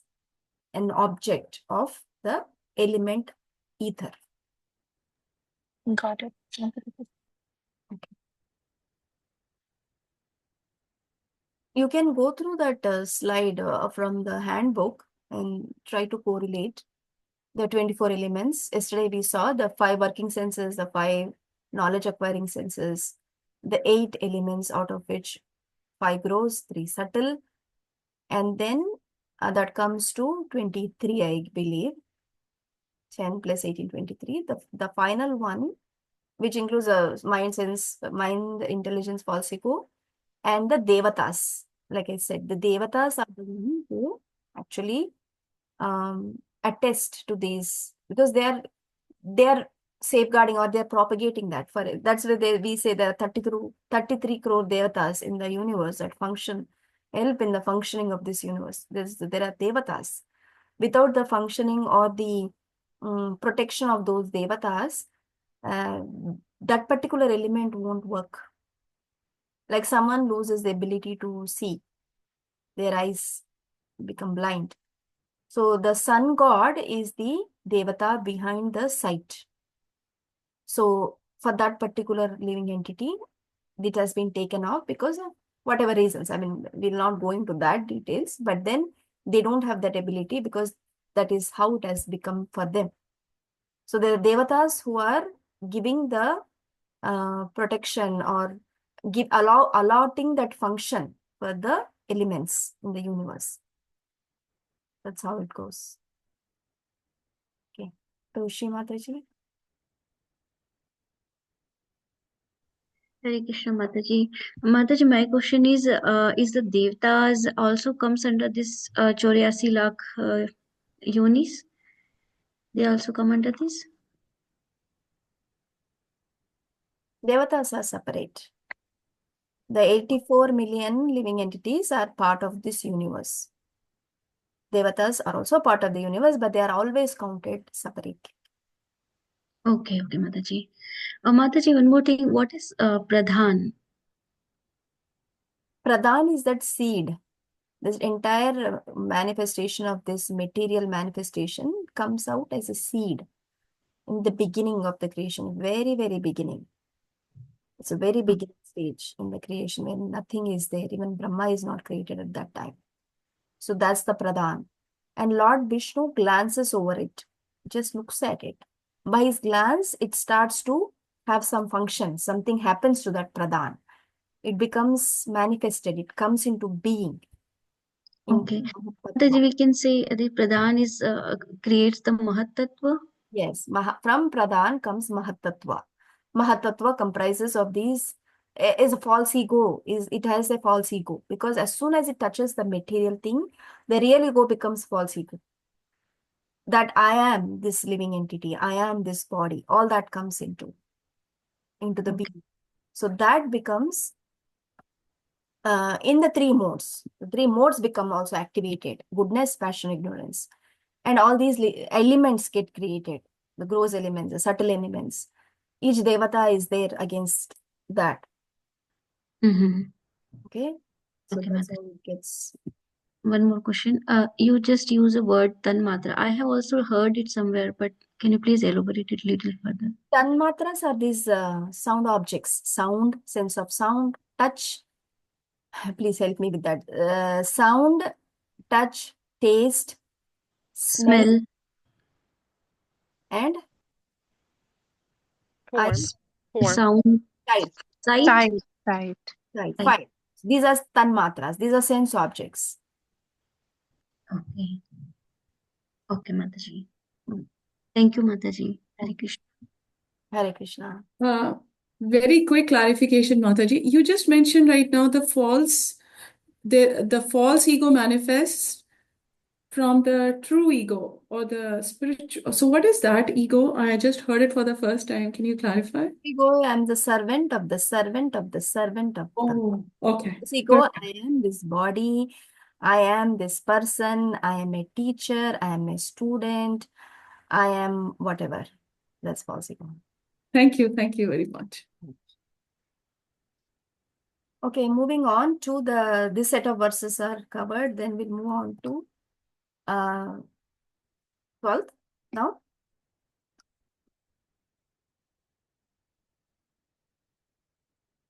an object of the element ether. got it. Okay. You can go through that slide from the handbook and try to correlate the 24 elements. Yesterday we saw the 5 working senses, the 5 knowledge acquiring senses, the 8 elements, out of which 5 gross, 3 subtle, and then that comes to 23, I believe. 10 plus 18, 23. The final one, which includes a mind, sense, mind, intelligence, false ego, and the devatas. Like I said, the devatas are the ones who actually attest to these, because they are safeguarding or they're propagating that. That's where we say there are 33 crore devatas in the universe that help in the functioning of this universe. There are devatas. Without the functioning or the protection of those devatas, that particular element won't work. Like someone loses the ability to see, their eyes become blind. So the sun god is the devata behind the sight. So for that particular living entity, it has been taken off because of whatever reasons. I mean, we'll not go into that details, but then they don't have that ability because that is how it has become for them. So there are devatas who are giving the protection or allotting that function for the elements in the universe. That's how it goes. Okay. Tushi Mataji. Hare Krishna Mataji. Mataji, my question is the Devtas also comes under this 84 lakh yonis? They also come under this? Devatas are separate. The 84 million living entities are part of this universe. Devatas are also part of the universe, but they are always counted separately. Okay, Mataji. Mataji, one more thing. What is Pradhan? Pradhan is that seed. This entire manifestation of this material manifestation comes out as a seed in the beginning of the creation, very, very beginning. It's a very beginning stage in the creation when nothing is there. Even Brahma is not created at that time. So that's the Pradhan. And Lord Vishnu glances over it, just looks at it. By his glance, it starts to have some function. Something happens to that Pradhan. It becomes manifested. It comes into being. Okay. Mataji, we can say the Pradhan is creates the Mahatattva? Yes. From Pradhan comes Mahatattva. Mahatattva comprises of these, is a false ego. It has a false ego. Because as soon as it touches the material thing, the real ego becomes false ego. That I am this living entity, I am this body, all that comes into the being. So that becomes in the three modes. The three modes become also activated: goodness, passion, ignorance. And all these elements get created, the gross elements, the subtle elements. Each devata is there against that. Okay? So Okay, that's Mataji. how it gets. One more question. You just use a word Tanmatra. I have also heard it somewhere, but can you please elaborate it a little further? Tanmatras are these sound objects. Sound, sense of sound, touch. Please help me with that. Sound, touch, taste, smell, and Sound, sight. Sight. Right. Five. These are tanmatras. These are sense objects. Okay. Okay, Mataji. Thank you, Mataji. Hare Krishna. Hare Krishna. Very quick clarification, Mataji. You just mentioned right now the false ego manifests from the true ego or the spiritual. So what is that ego? I just heard it for the first time. Can you clarify? Ego, I am the servant of the servant of the servant of the. Oh, okay. This ego, I am this body, I am this person, I am a teacher, I am a student, I am whatever. That's false ego. Thank you very much. Okay, moving on to this set of verses are covered. Then we'll move on to 12th now.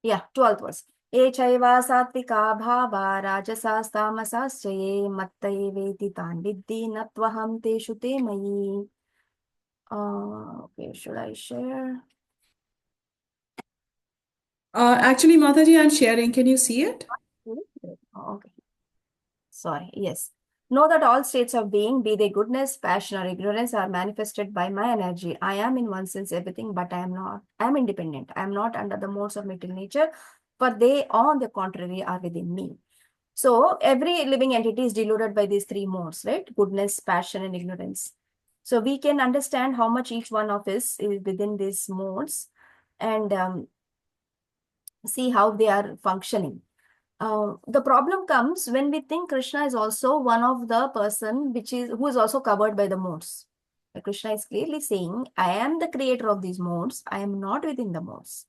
Yeah, 12th verse. ये चैवा सात्विका भावा राजसास् तामसाश्च ये मत्त एवेति तान् विद्धि न त्वहं तेषु ते मयि. Okay, should I share? Actually, Mataji, I'm sharing. Can you see it? Okay. Sorry. Yes. Know that all states of being, be they goodness, passion, or ignorance, are manifested by my energy. I am in one sense everything, but I am not. I am independent. I am not under the modes of material nature, but they, on the contrary, are within me. So every living entity is deluded by these three modes, right? Goodness, passion, and ignorance. So we can understand how much each one of us is within these modes and see how they are functioning. The problem comes when we think Krishna is also one of the person who is also covered by the modes. Krishna is clearly saying, I am the creator of these modes. I am not within the modes.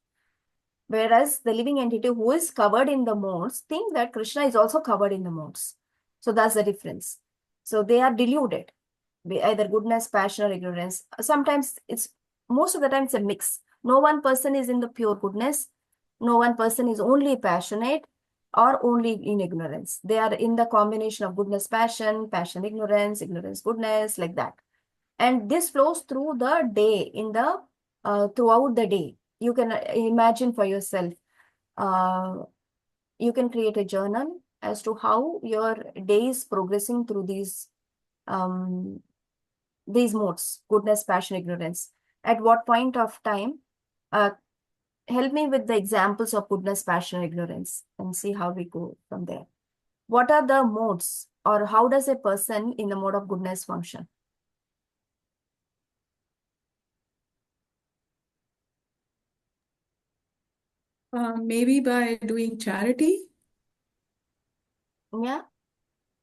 Whereas the living entity who is covered in the modes think that Krishna is also covered in the modes. So that's the difference. So they are deluded, either goodness, passion, or ignorance. Sometimes most of the time it's a mix. No one person is in the pure goodness. No one person is only passionate or only in ignorance. They are in the combination of goodness, passion, ignorance, ignorance, goodness, like that. And this flows through the day, throughout the day. You can imagine for yourself. You can create a journal as to how your day is progressing through these modes: goodness, passion, ignorance. At what point of time? Help me with the examples of goodness, passion, ignorance, and see how we go from there. What are the modes, or how does a person in the mode of goodness function? Maybe by doing charity Yeah,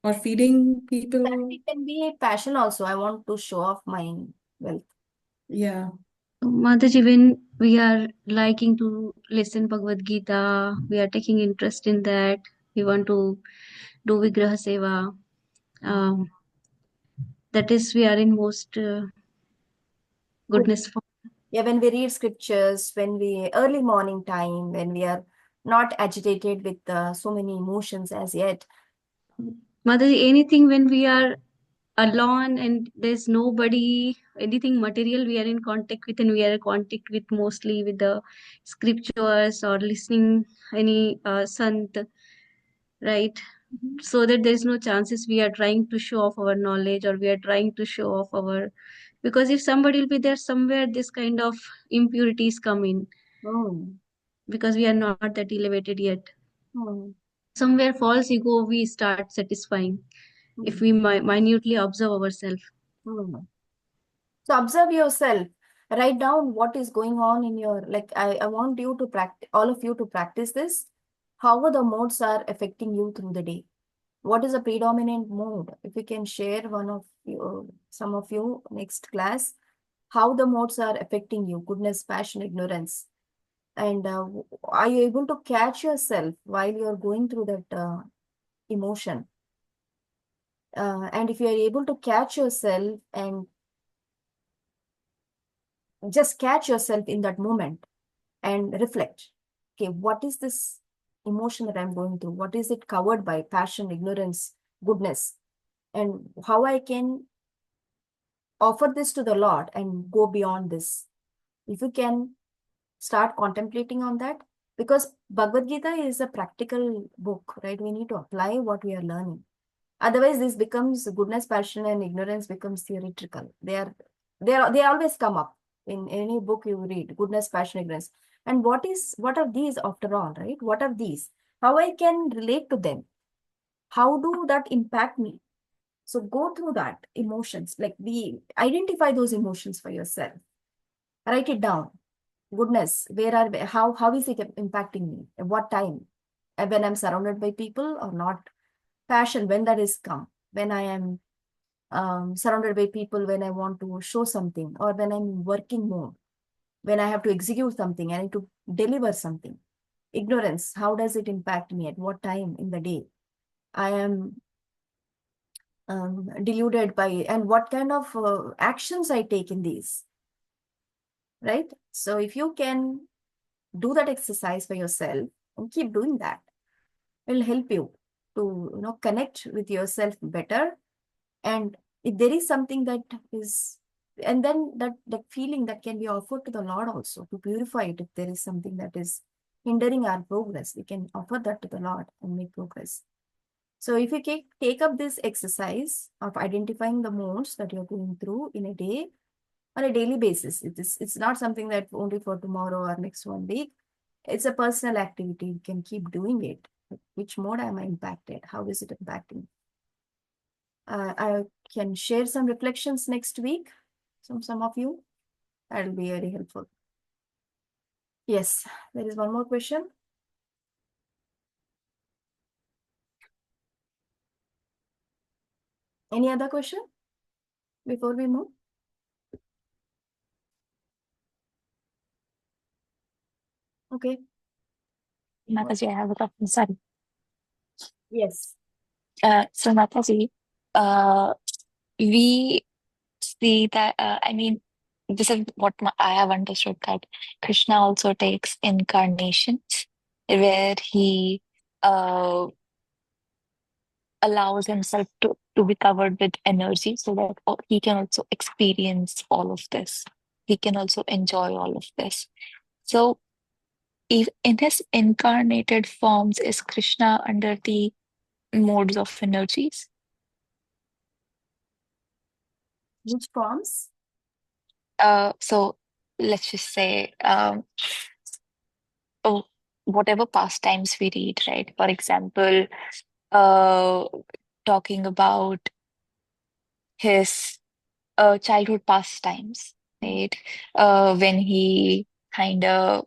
or feeding people. that can be a passion also. I want to show off my wealth. Yeah. Mataji, when we are liking to listen Bhagavad Gita, we are taking interest in that. We want to do Vigraha Seva. That is, we are in most goodness form. Yeah, when we read scriptures, when we early morning time, when we are not agitated with so many emotions as yet. Mataji, anything when we are alone and there's nobody, anything material we are in contact with, and we are in contact with mostly with the scriptures or listening any sant, right? So that there's no chances we are trying to show off our knowledge, or we are trying to show off our, because if somebody will be there somewhere, this kind of impurities come in, because we are not that elevated yet. Somewhere false ego we start satisfying if we minutely observe ourselves. So observe yourself. Write down what is going on in your, I want you to practice, all of you to practice this. How the modes are affecting you through the day. What is a predominant mode? If you can share some of you next class, how the modes are affecting you: goodness, passion, ignorance. And are you able to catch yourself while you're going through that emotion? And if you are able to catch yourself and just catch yourself in that moment and reflect, okay, what is this emotion that I'm going through? What is it covered by? Passion, ignorance, goodness. And how I can offer this to the Lord and go beyond this. If you can start contemplating on that, because Bhagavad Gita is a practical book, right? We need to apply what we are learning. Otherwise, this becomes goodness, passion, and ignorance becomes theoretical. They always come up in any book you read: goodness, passion, ignorance. And what are these after all, right? What are these? How I can relate to them? How do that impact me? So go through that emotions, identify those emotions for yourself. Write it down. Goodness, how is it impacting me? At what time? When I'm surrounded by people or not? Passion, when that is come. When I am surrounded by people, when I want to show something, or when I'm in working mode, when I have to execute something, I need to deliver something. Ignorance, how does it impact me? At what time in the day? I am deluded by, and what kind of actions I take in these, right? So if you can do that exercise for yourself and keep doing that, it will help you to connect with yourself better. And if there is something that is, and then that feeling that can be offered to the Lord also to purify it. If there is something that is hindering our progress, we can offer that to the Lord and make progress. So if you take up this exercise of identifying the modes that you're going through in a day, on a daily basis, it's not something that only for tomorrow or next 1 week. It's a personal activity. You can keep doing it. Which mode am I impacted? How is it impacting? I can share some reflections next week Some of you? That will be very helpful. Yes, there is one more question. Any other question before we move? Okay. Mataji, I have a question. Sorry. Yes. So Mataji, we see that, I mean, this is what I have understood, that Krishna also takes incarnations where he allows himself to be covered with energy so that he can also experience all of this. He can also enjoy all of this. So, if in his incarnated forms, is Krishna under the modes of energies? Which forms? So let's just say, oh, whatever pastimes we read, right? For example, uh, talking about his childhood pastimes, right? When he kind of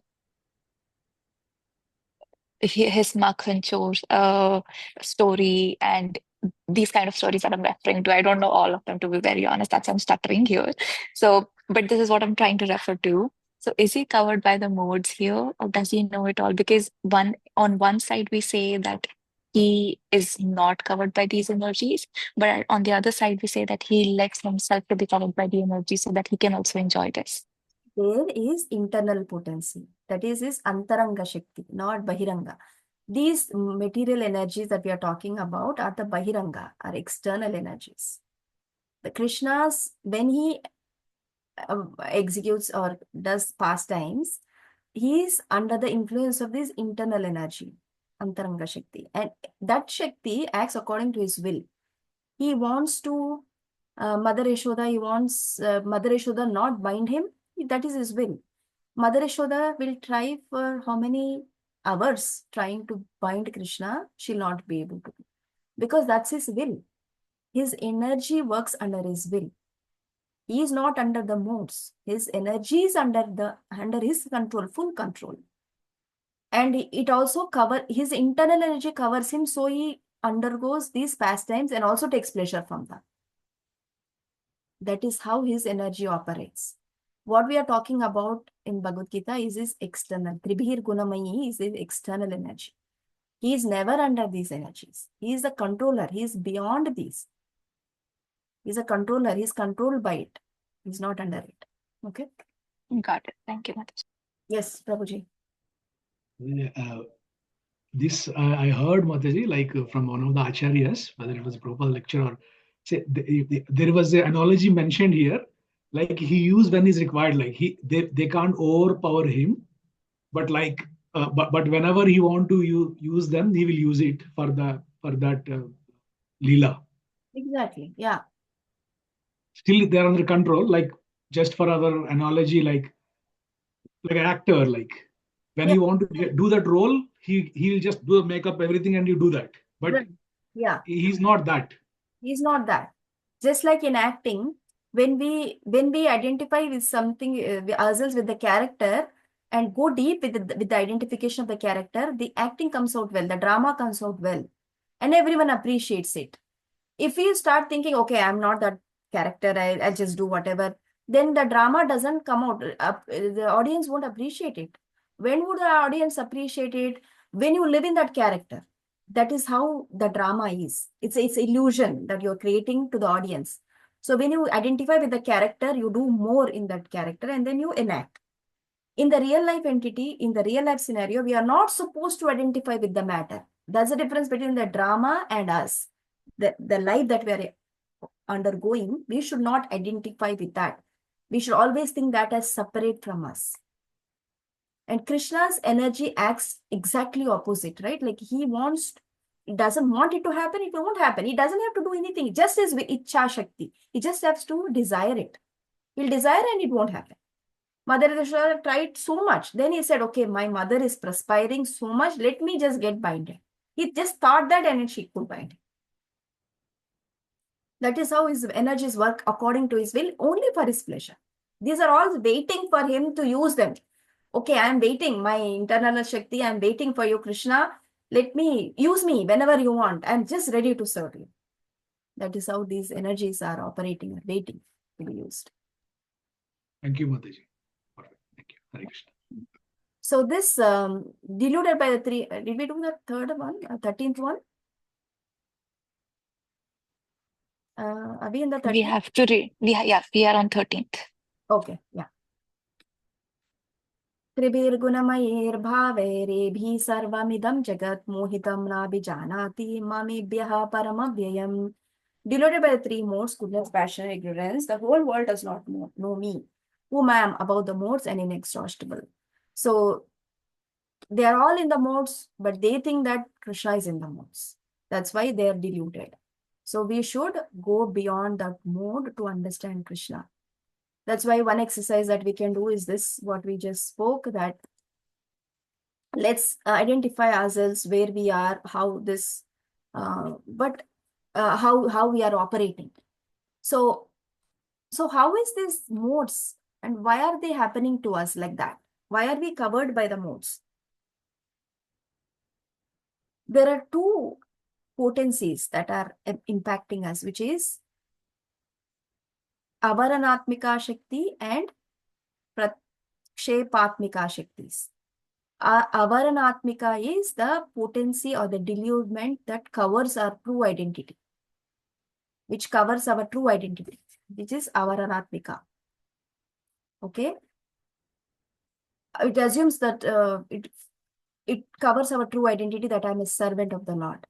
his Makhan Chor's story and these kind of stories that I'm referring to. I don't know all of them, to be very honest. That's I'm stuttering here. So, but this is what I'm trying to refer to. So, is he covered by the modes here, or does he know it all? Because on one side we say that he is not covered by these energies, but on the other side we say that he lets himself to be covered by the energy so that he can also enjoy this. There is internal potency. That is his Antaranga Shakti, not Bahiranga. These material energies that we are talking about are the Bahiranga, are external energies. The Krishna's, when he executes or does pastimes, he is under the influence of this internal energy, Antaranga Shakti. And that Shakti acts according to his will. He wants to, Mother Yashoda not bind him. That is his will. Mother Yashoda will try for how many hours trying to bind Krishna, she'll not be able to. Because that's his will. His energy works under his will. He is not under the modes. His energy is under his control, full control. And it also his internal energy covers him, so he undergoes these pastimes and also takes pleasure from them. That is how his energy operates. What we are talking about in Bhagavad Gita is his external. Tribhir Gunamayi is his external energy. He is never under these energies. He is a controller. He is beyond these. He is a controller. He is controlled by it. He is not under it. Okay? Got it. Thank you, Mataji. Yes, Prabhuji. This I heard, Mataji, like from one of the acharyas, whether it was a Prabhupada lecture or say there was an analogy mentioned here, like he used when is required, like they can't overpower him, but like but whenever he want to use them, he will use it for that lila. Exactly. Yeah. Still they're under control, like just for our analogy, like an actor, like when you want to do that role, he'll just do the makeup, everything, and you do that. But yeah, he's not that. He's not that. Just like in acting, when we identify with something, ourselves with the character and go deep with the identification of the character, the acting comes out well, the drama comes out well, and everyone appreciates it. If you start thinking, okay, I'm not that character, I'll just do whatever, then the drama doesn't come out. The audience won't appreciate it. When would the audience appreciate it? When you live in that character. That is how the drama is. It's illusion that you're creating to the audience. So when you identify with the character, you do more in that character and then you enact. In the real life entity, in the real life scenario, we are not supposed to identify with the matter. That's the difference between the drama and us. The life that we are undergoing, we should not identify with that. We should always think that as separate from us. And Krishna's energy acts exactly opposite, right? Like he doesn't want it to happen, it won't happen. He doesn't have to do anything, just as with Ichcha Shakti. He just has to desire it. He'll desire and it won't happen. Mother Yashoda tried so much. Then he said, okay, my mother is perspiring so much, let me just get binded. He just thought that and she could bind him. That is how his energies work according to his will, only for his pleasure. These are all waiting for him to use them. Okay, I am waiting, my internal Shakti, I am waiting for you, Krishna. Use me whenever you want. I am just ready to serve you. That is how these energies are operating and waiting to be used. Thank you, Mataji. Perfect. Thank you. Hare Krishna. So this deluded by the three, did we do the third one, 13th one? Are we in the 13th? We have to read. We are on 13th. Okay, yeah. त्रिभिर्गुणमयैर्भावैरेभिः सर्वमिदं जगत् मोहितं नाभिजानाति मामेभ्यः परमव्ययम्. Deluded by the three modes, goodness, passion, ignorance, the whole world does not know me, whom I am above the modes and inexhaustible. So they are all in the modes, but they think that Krishna is in the modes. That's why they are deluded. So we should go beyond that mode to understand Krishna. That's why one exercise that we can do is this, what we just spoke, that let's identify ourselves where we are, how this, how we are operating. So how is this modes and why are they happening to us like that? Why are we covered by the modes? There are two potencies that are impacting us, which is avaranatmika Shakti and pratshepatmika Shaktis. Avaranatmika is the potency or the deludement that covers our true identity, which covers our true identity, which is avaranatmika. Okay? It assumes that it covers our true identity, that I am a servant of the Lord.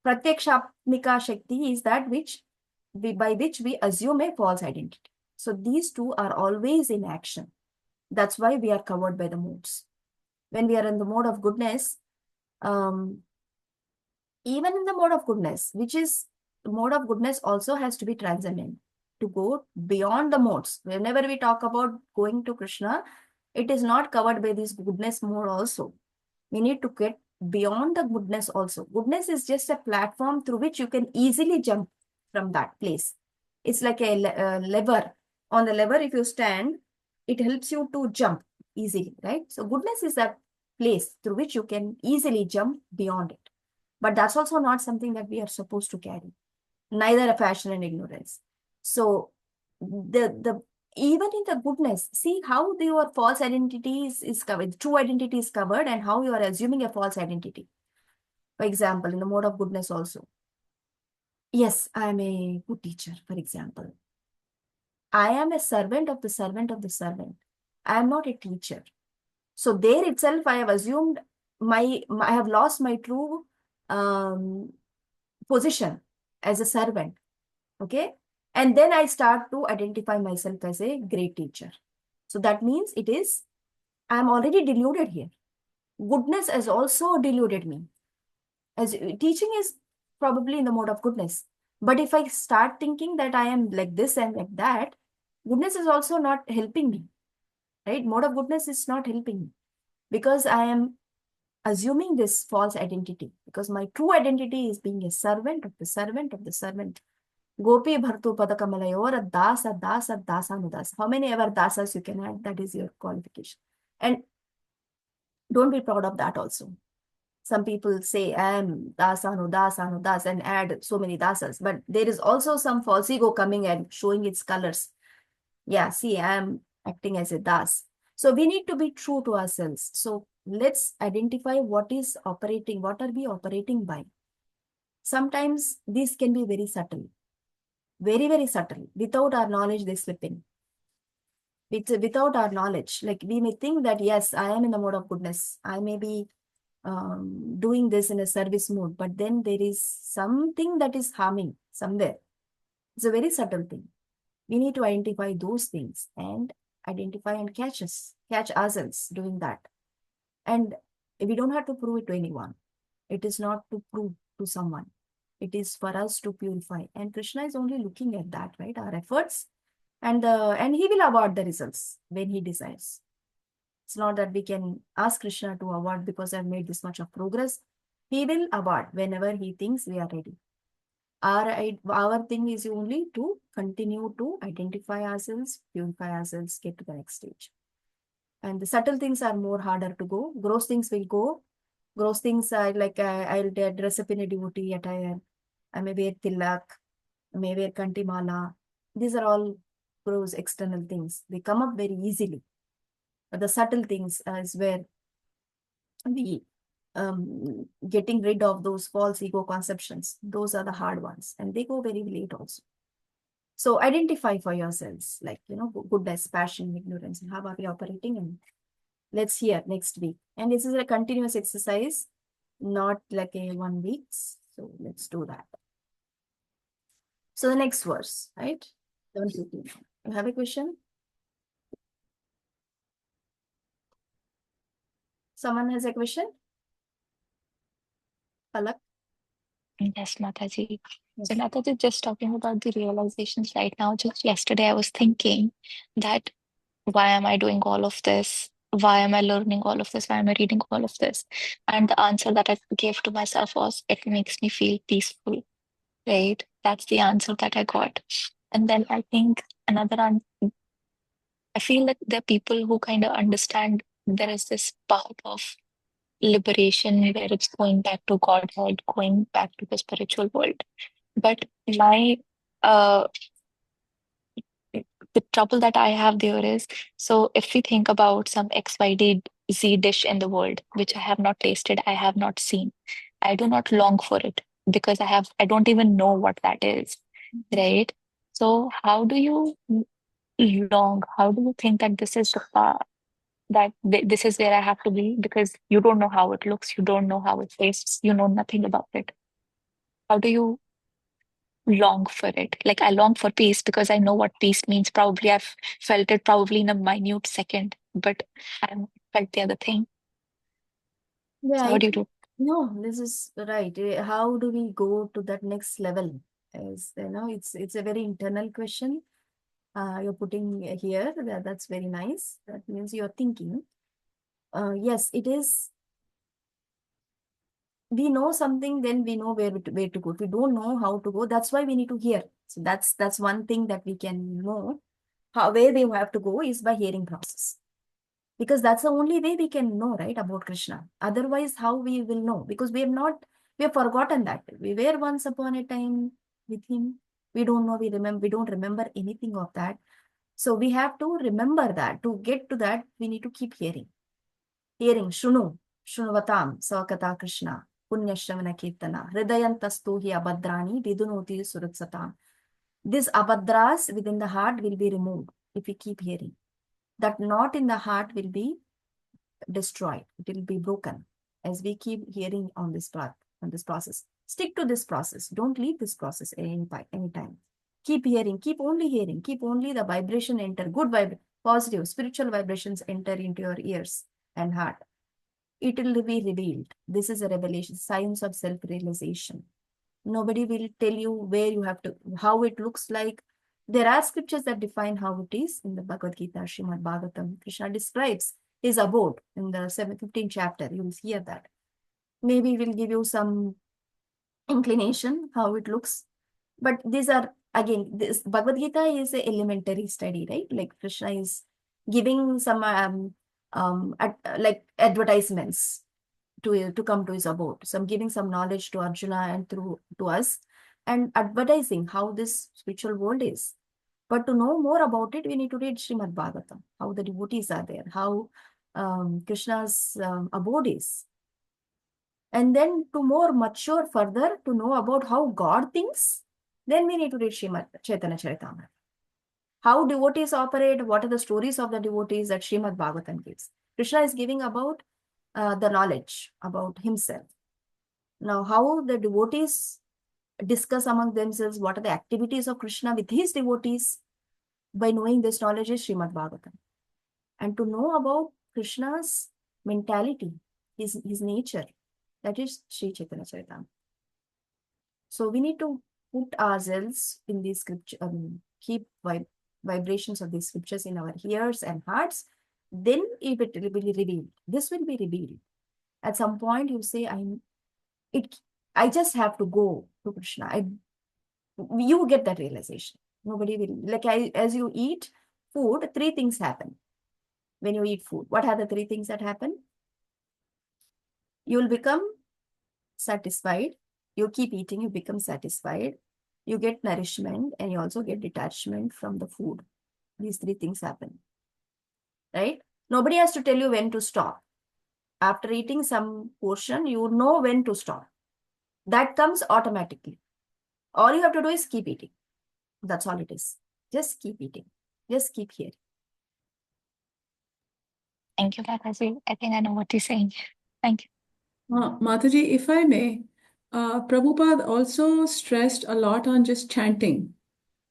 Pratyakshapnika Shakti is that by which we assume a false identity. So these two are always in action. That's why we are covered by the modes. When we are in the mode of goodness, even in the mode of goodness, which is the mode of goodness also has to be transcendent, to go beyond the modes. Whenever we talk about going to Krishna, it is not covered by this goodness mode also. We need to get beyond the goodness also. Goodness is just a platform through which you can easily jump from that place. It's like a lever. On the lever, if you stand, it helps you to jump easily, right? So goodness is that place through which you can easily jump beyond it. But that's also not something that we are supposed to carry. Neither a passion and ignorance. So even in the goodness, see how your false identity is covered, true identity is covered, and how you are assuming a false identity. For example, in the mode of goodness also. Yes, I am a good teacher, for example. I am a servant of the servant of the servant. I am not a teacher. So there itself, I have assumed I have lost my true position as a servant. Okay. And then I start to identify myself as a great teacher. So that means I'm already deluded here. Goodness has also deluded me. As teaching is probably in the mode of goodness. But if I start thinking that I am like this and like that, goodness is also not helping me. Right? Mode of goodness is not helping me. Because I am assuming this false identity. Because my true identity is being a servant of the servant of the servant. Gopi Bhartu Padakamalayora Dasa Dasa Dasanudas. How many ever dasas you can add? That is your qualification. And don't be proud of that also. Some people say, I am dasanu, dasanu, das, and add so many dasas. But there is also some false ego coming and showing its colors. Yeah, see, I am acting as a das. So we need to be true to ourselves. So let's identify what is operating, what are we operating by. Sometimes these can be very subtle. Very, very subtle. Without our knowledge, they slip in. Without our knowledge, like we may think that, yes, I am in the mode of goodness. I may be doing this in a service mode, but then there is something that is harming somewhere. It's a very subtle thing. We need to identify those things and identify and catch ourselves doing that. And we don't have to prove it to anyone. It is not to prove to someone. It is for us to purify. And Krishna is only looking at that, right? Our efforts. And he will award the results when he desires. It's not that we can ask Krishna to award because I've made this much of progress. He will award whenever he thinks we are ready. Our thing is only to continue to identify ourselves, purify ourselves, get to the next stage. And the subtle things are more harder to go. Gross things will go. Gross things are like I'll dress up in a devotee attire. I may wear tilak, I may wear kantimala. These are all gross external things. They come up very easily. But the subtle things is where we getting rid of those false ego conceptions. Those are the hard ones, and they go very late also. So identify for yourselves, like, goodness, passion, ignorance, and how are we operating? And let's hear next week. And this is a continuous exercise, not like a 1 week. So let's do that. So the next verse, right? 7:15. You have a question? Someone has a question? Palak? Yes, Mataji. So Mataji, just talking about the realizations right now, just yesterday I was thinking that why am I doing all of this? Why am I learning all of this? Why am I reading all of this? And the answer that I gave to myself was, it makes me feel peaceful, right? That's the answer that I got. And then I think another answer, I feel that there are people who kind of understand there is this path of liberation where it's going back to Godhead, going back to the spiritual world. But my uh the trouble that I have there is, so if we think about some XYZ dish in the world, which I have not tasted, I have not seen, I do not long for it because I don't even know what that is, right? So how do you long? How do you think that this is the path, that this is where I have to be? Because you don't know how it looks, you don't know how it tastes, you know nothing about it. How do you long for it? Like, I long for peace because I know what peace means. Probably I've felt it probably in a minute second, but I haven't felt the other thing. Yeah, So how do you do? no, this is right. How do we go to that next level? It's a very internal question. You're putting here. That's very nice. That means you're thinking. Yes, it is. We know something, then we know where to go. If we don't know how to go, that's why we need to hear. So that's one thing that we can know. Where we have to go is by hearing process. Because that's the only way we can know, right, about Krishna. Otherwise, how we will know? Because we have forgotten that. We were once upon a time with him. We don't know, we don't remember anything of that. So we have to remember that. To get to that, we need to keep hearing. Hearing, Shrunuvatam, Savakata Krishna, Punyashravana Kirtana, Hridayantastu hi abhadrani, Vidunoti surutsatam. These abhadras within the heart will be removed if we keep hearing. That knot in the heart will be destroyed. It will be broken as we keep hearing on this path, on this process. Stick to this process. Don't leave this process anytime. Keep hearing, keep only hearing, keep only the vibration enter, good positive, spiritual vibrations enter into your ears and heart. It will be revealed. This is a revelation, science of self-realization. Nobody will tell you where you have to, how it looks like. There are scriptures that define how it is in the Bhagavad Gita, Srimad Bhagavatam. Krishna describes his abode in the 15th chapter. You will hear that. Maybe we'll give you some inclination how it looks. But these are, again, this Bhagavad Gita is an elementary study, right? Like Krishna is giving some like advertisements to come to his abode. So I'm giving some knowledge to Arjuna and to us, and advertising how this spiritual world is. But to know more about it, we need to read Srimad Bhagavatam, how the devotees are there, how Krishna's abode is. And then to more mature further, to know about how God thinks, then we need to read Srimad Chaitanya Charitamrita. How devotees operate, what are the stories of the devotees that Srimad Bhagavatam gives. Krishna is giving about the knowledge about himself. Now, how the devotees discuss among themselves, what are the activities of Krishna with his devotees, by knowing this knowledge is Srimad Bhagavatam. And to know about Krishna's mentality, his nature, that is Sri Chaitanya Charitamrita. So we need to put ourselves in these scriptures, keep vibrations of these scriptures in our ears and hearts. Then if it will be revealed, this will be revealed. At some point you say, I just have to go to Krishna. You get that realization. Nobody will, like, as you eat food, three things happen when you eat food. What are the three things that happen? You will become satisfied. You keep eating, you become satisfied. You get nourishment, and you also get detachment from the food. These three things happen, right? Nobody has to tell you when to stop. After eating some portion, you know when to stop. That comes automatically. All you have to do is keep eating. That's all it is. Just keep eating. Just keep hearing. Thank you, Bhagavad. I think I know what you're saying. Thank you. Mataji, if I may, Prabhupada also stressed a lot on just chanting.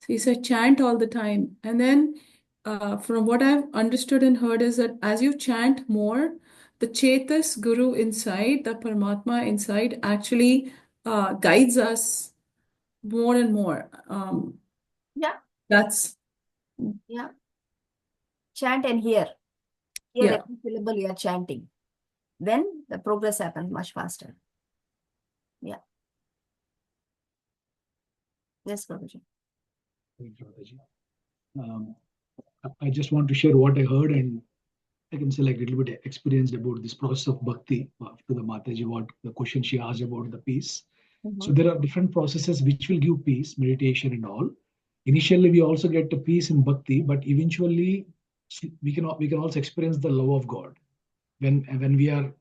So he said chant all the time. And then from what I've understood and heard is that as you chant more, the Chetas Guru inside, the Paramatma inside, actually guides us more and more. Yeah. That's, Yeah. Chant and hear. Hear yeah. every syllable you are chanting. Then the progress happens much faster. Yeah. Yes, Prabhuji. Thank you, Mataji. I just want to share what I heard, and I can say like a little bit experienced about this process of bhakti to the Mataji, what the question she asked about the peace. So there are different processes which will give peace, meditation and all. Initially, we also get the peace in bhakti, but eventually we can also experience the love of God when we are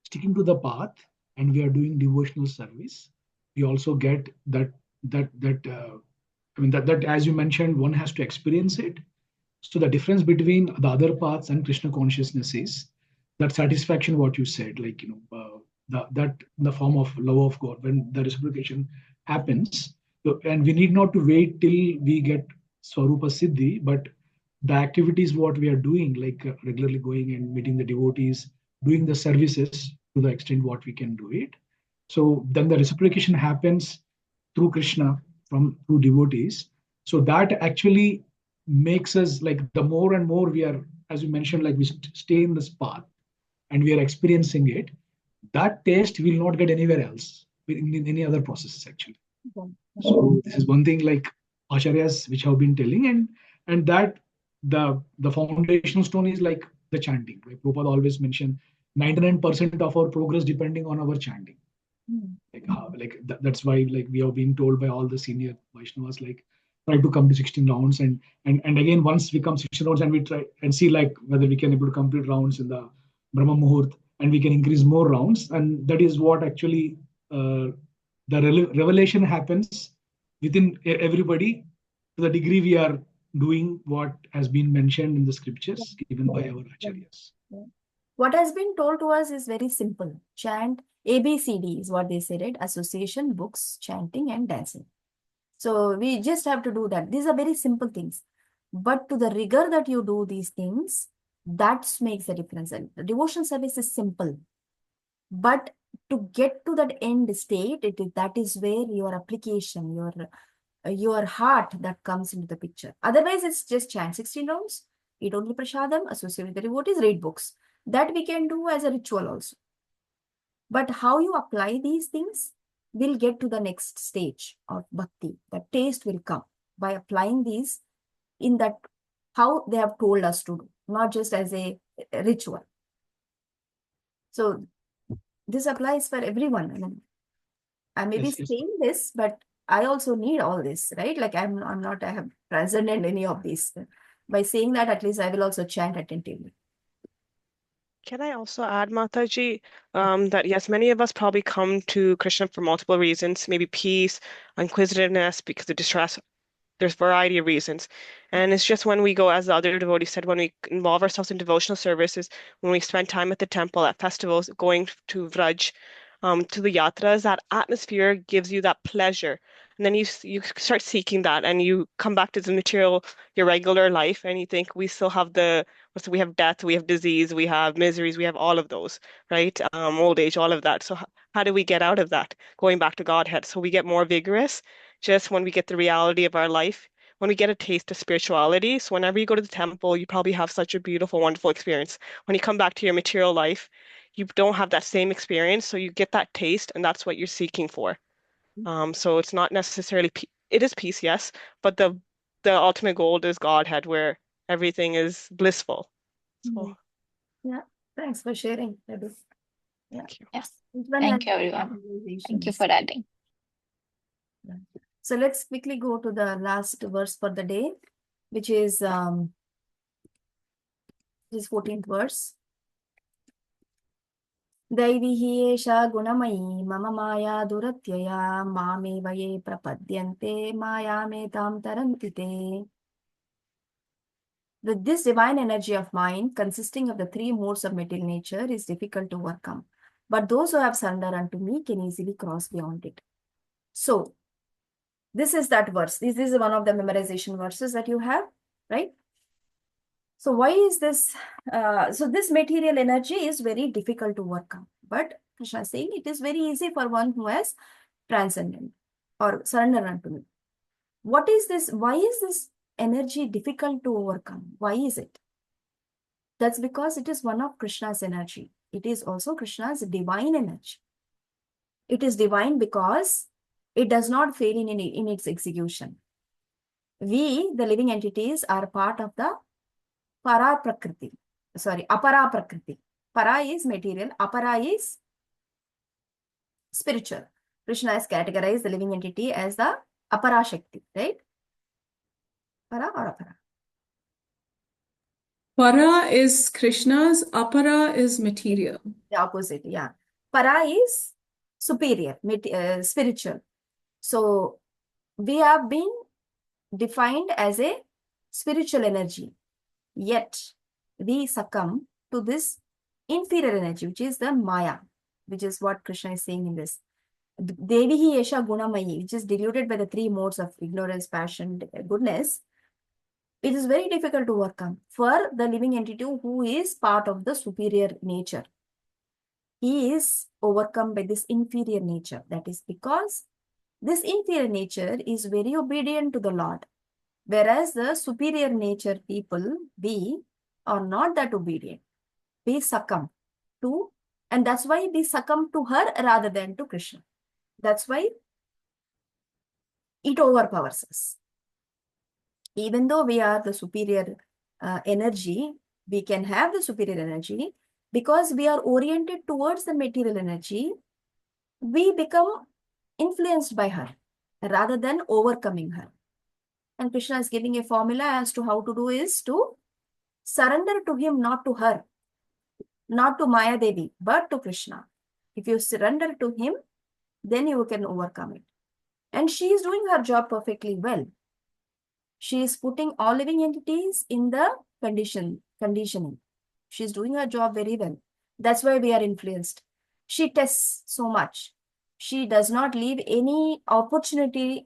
sticking to the path and we are doing devotional service. We also get that I mean that as you mentioned, one has to experience it. So the difference between the other paths and Krishna consciousness is that satisfaction, what you said, like that in the form of love of God, when the reciprocation happens. So, and we need not to wait till we get Swarupa Siddhi, but the activities what we are doing, like regularly going and meeting the devotees, doing the services to the extent what we can do it. So then the reciprocation happens through Krishna from through devotees. So that actually makes us like the more and more we are, as you mentioned, like we stay in this path and we are experiencing it, that taste will not get anywhere else in any other processes actually. So this is one thing like acharyas which have been telling, and that the foundational stone is like the chanting. Like Prabhupada always mentioned, 99% of our progress depending on our chanting. That's why like we are being told by all the senior Vaishnavas like try to come to 16 rounds and again once we come 16 rounds and we try and see like whether we can able to complete rounds in the Brahma Muhurt and we can increase more rounds, and that is what actually the revelation happens within everybody to the degree we are doing what has been mentioned in the scriptures given by our acharyas. What has been told to us is very simple. Chant ABCD is what they said, right? Association, books, chanting, and dancing. So we just have to do that. These are very simple things. But to the rigor that you do these things, that makes the difference. And the devotion service is simple. But to get to that end state, that is where your application, your heart that comes into the picture. Otherwise, it's just chant 16 rounds, eat only prasadam, associate with the devotees, read books. That we can do as a ritual also. But how you apply these things will get to the next stage of bhakti. The taste will come by applying these in that how they have told us to do, not just as a ritual. So this applies for everyone. I mean, I may be saying this, but I also need all this, right? Like I'm not I have present in any of these. By saying that, at least I will also chant attentively. Can I also add, Mataji, that yes, many of us probably come to Krishna for multiple reasons, maybe peace, inquisitiveness, because of distress. There's a variety of reasons. And it's just when we go, as the other devotee said, when we involve ourselves in devotional services, when we spend time at the temple, at festivals, going to Vraj, to the yatras, that atmosphere gives you that pleasure. And then you start seeking that and you come back to the material, your regular life, and you think we still have so we have death, we have disease, we have miseries, we have all of those, right? Old age, all of that. So how do we get out of that? Going back to Godhead. So we get more vigorous just when we get the reality of our life, when we get a taste of spirituality. So whenever you go to the temple, you probably have such a beautiful, wonderful experience. When you come back to your material life, you don't have that same experience. So you get that taste, and that's what you're seeking for. So it's not necessarily it is peace, yes, but the ultimate goal is Godhead, where everything is blissful. So Yeah, thanks for sharing, Prabhu. Yeah. thank you. Yes. Each one Thank has you, everyone. Thank you realizations. for adding. Yeah. So let's quickly go to the last verse for the day, which is 14th verse. दैवी हि एषा गुणमयी मम माया दुरत्यया मामेव ये प्रपद्यन्ते मायामेतां तरन्ति ते. This divine energy of mind, consisting of the three modes of material nature, is difficult to overcome. But those who have surrendered unto me can easily cross beyond it. So, this is that verse. This is one of the memorization verses that you have, right? So, why is this? So, this material energy is very difficult to overcome. But Krishna is saying it is very easy for one who has transcended or surrendered unto me. What is this? Why is this energy difficult to overcome? Why is it? That's because it is one of Krishna's energy. It is also Krishna's divine energy. It is divine because it does not fail in its execution. We, the living entities, are part of the Para Prakriti. Sorry, Apara Prakriti. Para is material, Apara is spiritual. Krishna has categorized the living entity as the Apara Shakti, right? Para or Apara? Para is Krishna's, apara is material. The opposite, yeah. Para is superior, spiritual. So we have been defined as a spiritual energy, yet we succumb to this inferior energy, which is the Maya, which is what Krishna is saying in this. Devi hi Esha Gunamayi, which is diluted by the three modes of ignorance, passion, goodness. It is very difficult to overcome for the living entity who is part of the superior nature. He is overcome by this inferior nature. That is because this inferior nature is very obedient to the Lord. Whereas the superior nature people, we are not that obedient. We succumb to, and that's why we succumb to her rather than to Krishna. That's why it overpowers us. Even though we are the superior energy, we can have the superior energy because we are oriented towards the material energy. We become influenced by her rather than overcoming her. And Krishna is giving a formula as to how to do is to surrender to him, not to her, not to Maya Devi, but to Krishna. If you surrender to him, then you can overcome it. And she is doing her job perfectly well. She is putting all living entities in the conditioning. She is doing her job very well. That's why we are influenced. She tests so much. She does not leave any opportunity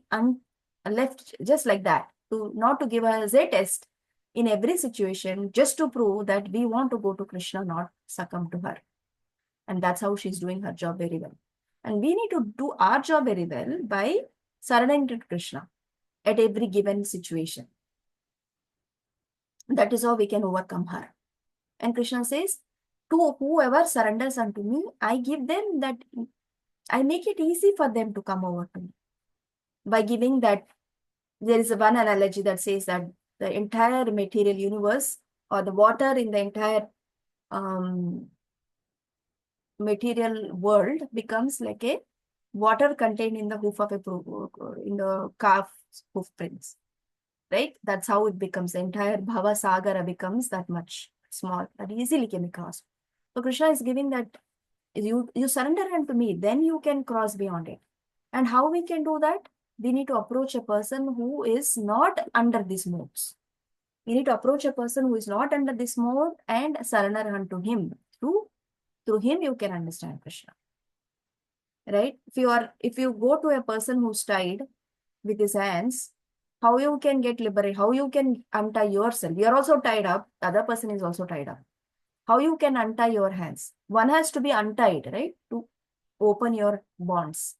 left just like that, not to give us a test in every situation, just to prove that we want to go to Krishna, not succumb to her. And that's how she's doing her job very well. And we need to do our job very well by surrendering to Krishna at every given situation. That is how we can overcome her. And Krishna says, to whoever surrenders unto me, I give them that, I make it easy for them to come over to me. By giving that, there is one analogy that says that the entire material universe or the water in the entire material world becomes like a water contained in the hoof of in the calf's hoof prints, right? That's how it becomes. The entire Bhava Sagara becomes that much small, that easily can be crossed. So Krishna is giving that you surrender unto me, then you can cross beyond it. And how we can do that? We need to approach a person who is not under these modes. We need to approach a person who is not under this mode and surrender unto him. Through him you can understand Krishna. Right? If you go to a person who's tied with his hands, how you can get liberated, how you can untie yourself. You are also tied up, the other person is also tied up. How you can untie your hands? One has to be untied, right? To open your bonds.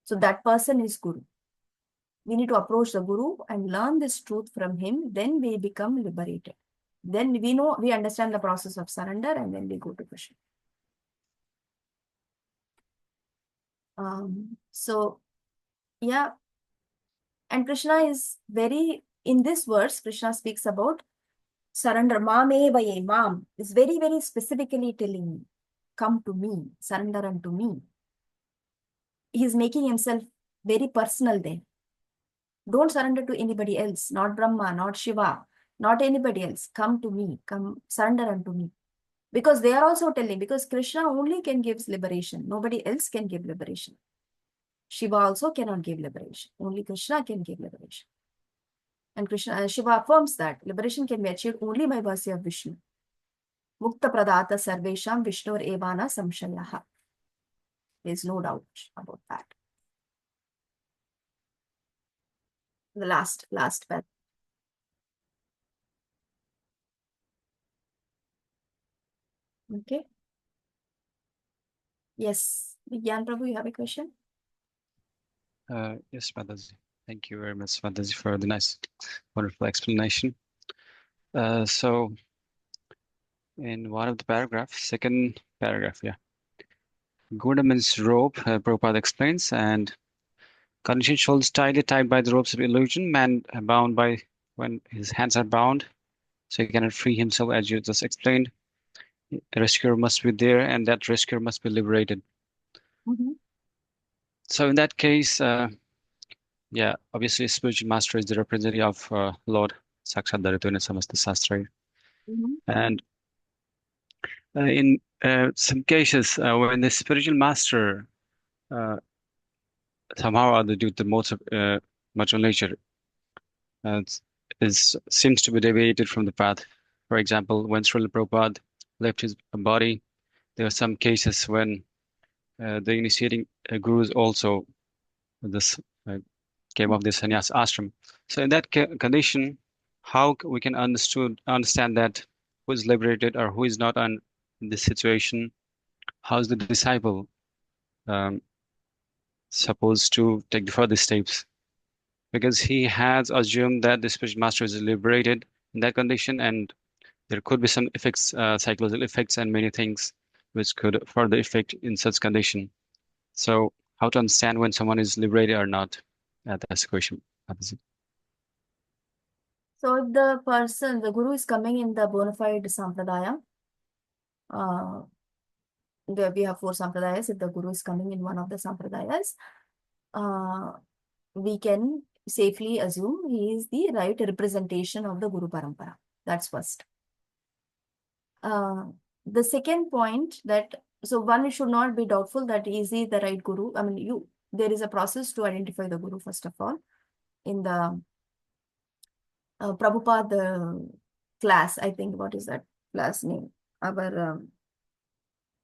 So that person is Guru. We need to approach the Guru and learn this truth from him. Then we become liberated. Then we understand the process of surrender, and then we go to Krishna. So, yeah, And Krishna is in this verse, Krishna speaks about surrender. Mame mam is very, very specifically telling me, come to me, surrender unto me. He is making himself very personal there. Don't surrender to anybody else, not Brahma, not Shiva, not anybody else. Come to me, come surrender unto me. Because they are also telling, because Krishna only can give liberation. Nobody else can give liberation. Shiva also cannot give liberation. Only Krishna can give liberation. And Shiva affirms that liberation can be achieved only by mercy of Vishnu. Mukta pradata sarvesham Vishnur evana samshayaha. There is no doubt about that. The last path. Okay. Yes. Vigyan Prabhu, you have a question? Yes, Mataji. Thank you very much, Mataji, for the nice, wonderful explanation. So, in one of the paragraphs, second paragraph, yeah. Guna means rope, Prabhupada explains, and conditioned souls tightly tied by the ropes of illusion, man bound by when his hands are bound, so he cannot free himself, as you just explained. A rescuer must be there, and that rescuer must be liberated. Mm-hmm. So in that case, yeah, obviously spiritual master is the representative of Lord Sakshat Dharituna Samasta Sastra. Mm-hmm. And in some cases, when the spiritual master somehow or other due to modes of material nature seems to be deviated from the path. For example, when Srila Prabhupada left his body, there are some cases when the initiating gurus also this came of this sannyas ashram. So in that condition, how we can understand that who is liberated or who is not in this situation? How is the disciple supposed to take the further steps? Because he has assumed that the spiritual master is liberated in that condition, and there could be some effects, psychological effects, and many things which could further affect in such condition. So, how to understand when someone is liberated or not? That's the question. So if the guru is coming in the bona fide sampradaya, we have 4 sampradayas. If the guru is coming in one of the sampradayas, we can safely assume he is the right representation of the Guru Parampara. That's first. The second point so one should not be doubtful that is he the right Guru. I mean, there is a process to identify the Guru, first of all. In the Prabhupada class, I think, what is that class name? For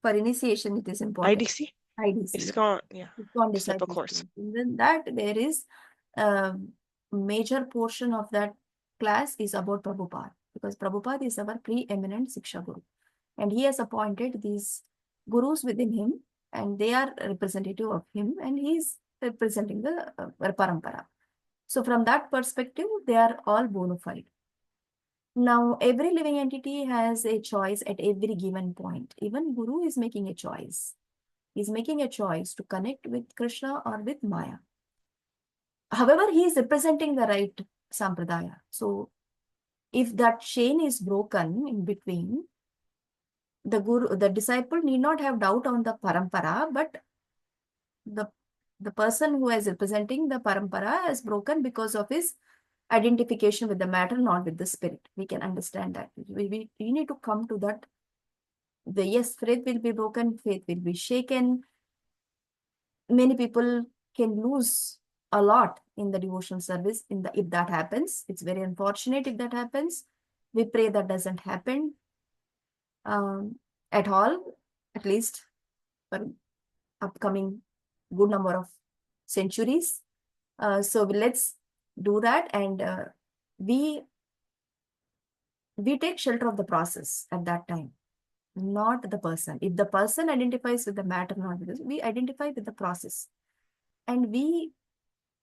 initiation, it is important. IDC? IDC. It's gone, yeah. It's gone It's type of disciples. course. And then there is a major portion of that class is about Prabhupada, because Prabhupada is our preeminent Siksha Guru. And he has appointed these gurus within him, and they are representative of him, and he is representing the parampara. So from that perspective, they are all bona fide. Now, every living entity has a choice at every given point. Even Guru is making a choice. He's making a choice to connect with Krishna or with Maya. However, he is representing the right sampradaya. So, if that chain is broken in between, the disciple need not have doubt on the parampara, but the person who is representing the parampara has broken because of his identification with the matter, not with the spirit. We can understand that. We need to come to that. Yes, faith will be broken, faith will be shaken. Many people can lose a lot in the devotional service if that happens. It's very unfortunate if that happens. We pray that doesn't happen at all, at least for upcoming good number of centuries. So let's do that, and we take shelter of the process at that time, not the person. If the person identifies with the matter, not with this, we identify with the process, and we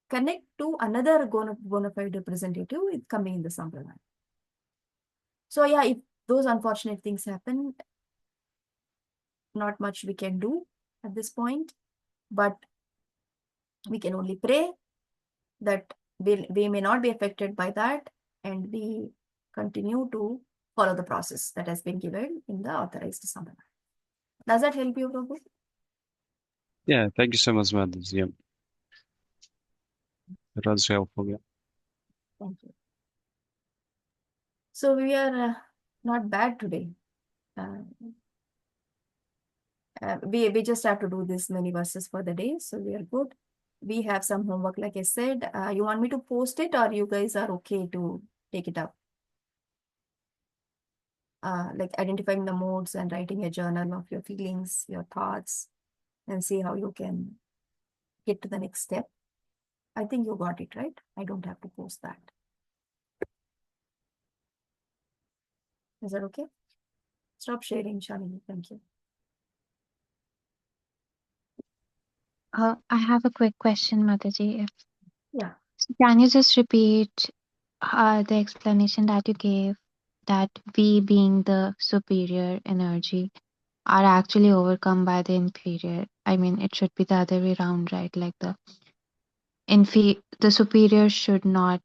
connect to another bona fide representative with coming in the sampradaya. So yeah, if those unfortunate things happen, not much we can do at this point, but we can only pray that we may not be affected by that, and we continue to follow the process that has been given in the authorized samana. Does that help you, Prabhu? Yeah, thank you so much, Mataji. Yeah, that was helpful. Yeah. Thank you. So we are not bad today. We just have to do this many verses for the day, so we are good. We have some homework, like I said. You want me to post it, or you guys are okay to take it up? Like identifying the modes and writing a journal of your feelings, your thoughts, and see how you can get to the next step. I think you got it, right? I don't have to post that. Is that okay? Stop sharing, Shalini. Thank you. I have a quick question, Mataji. Yeah. Can you just repeat the explanation that you gave, that we being the superior energy are actually overcome by the inferior? I mean, it should be the other way around, right? Like the superior should not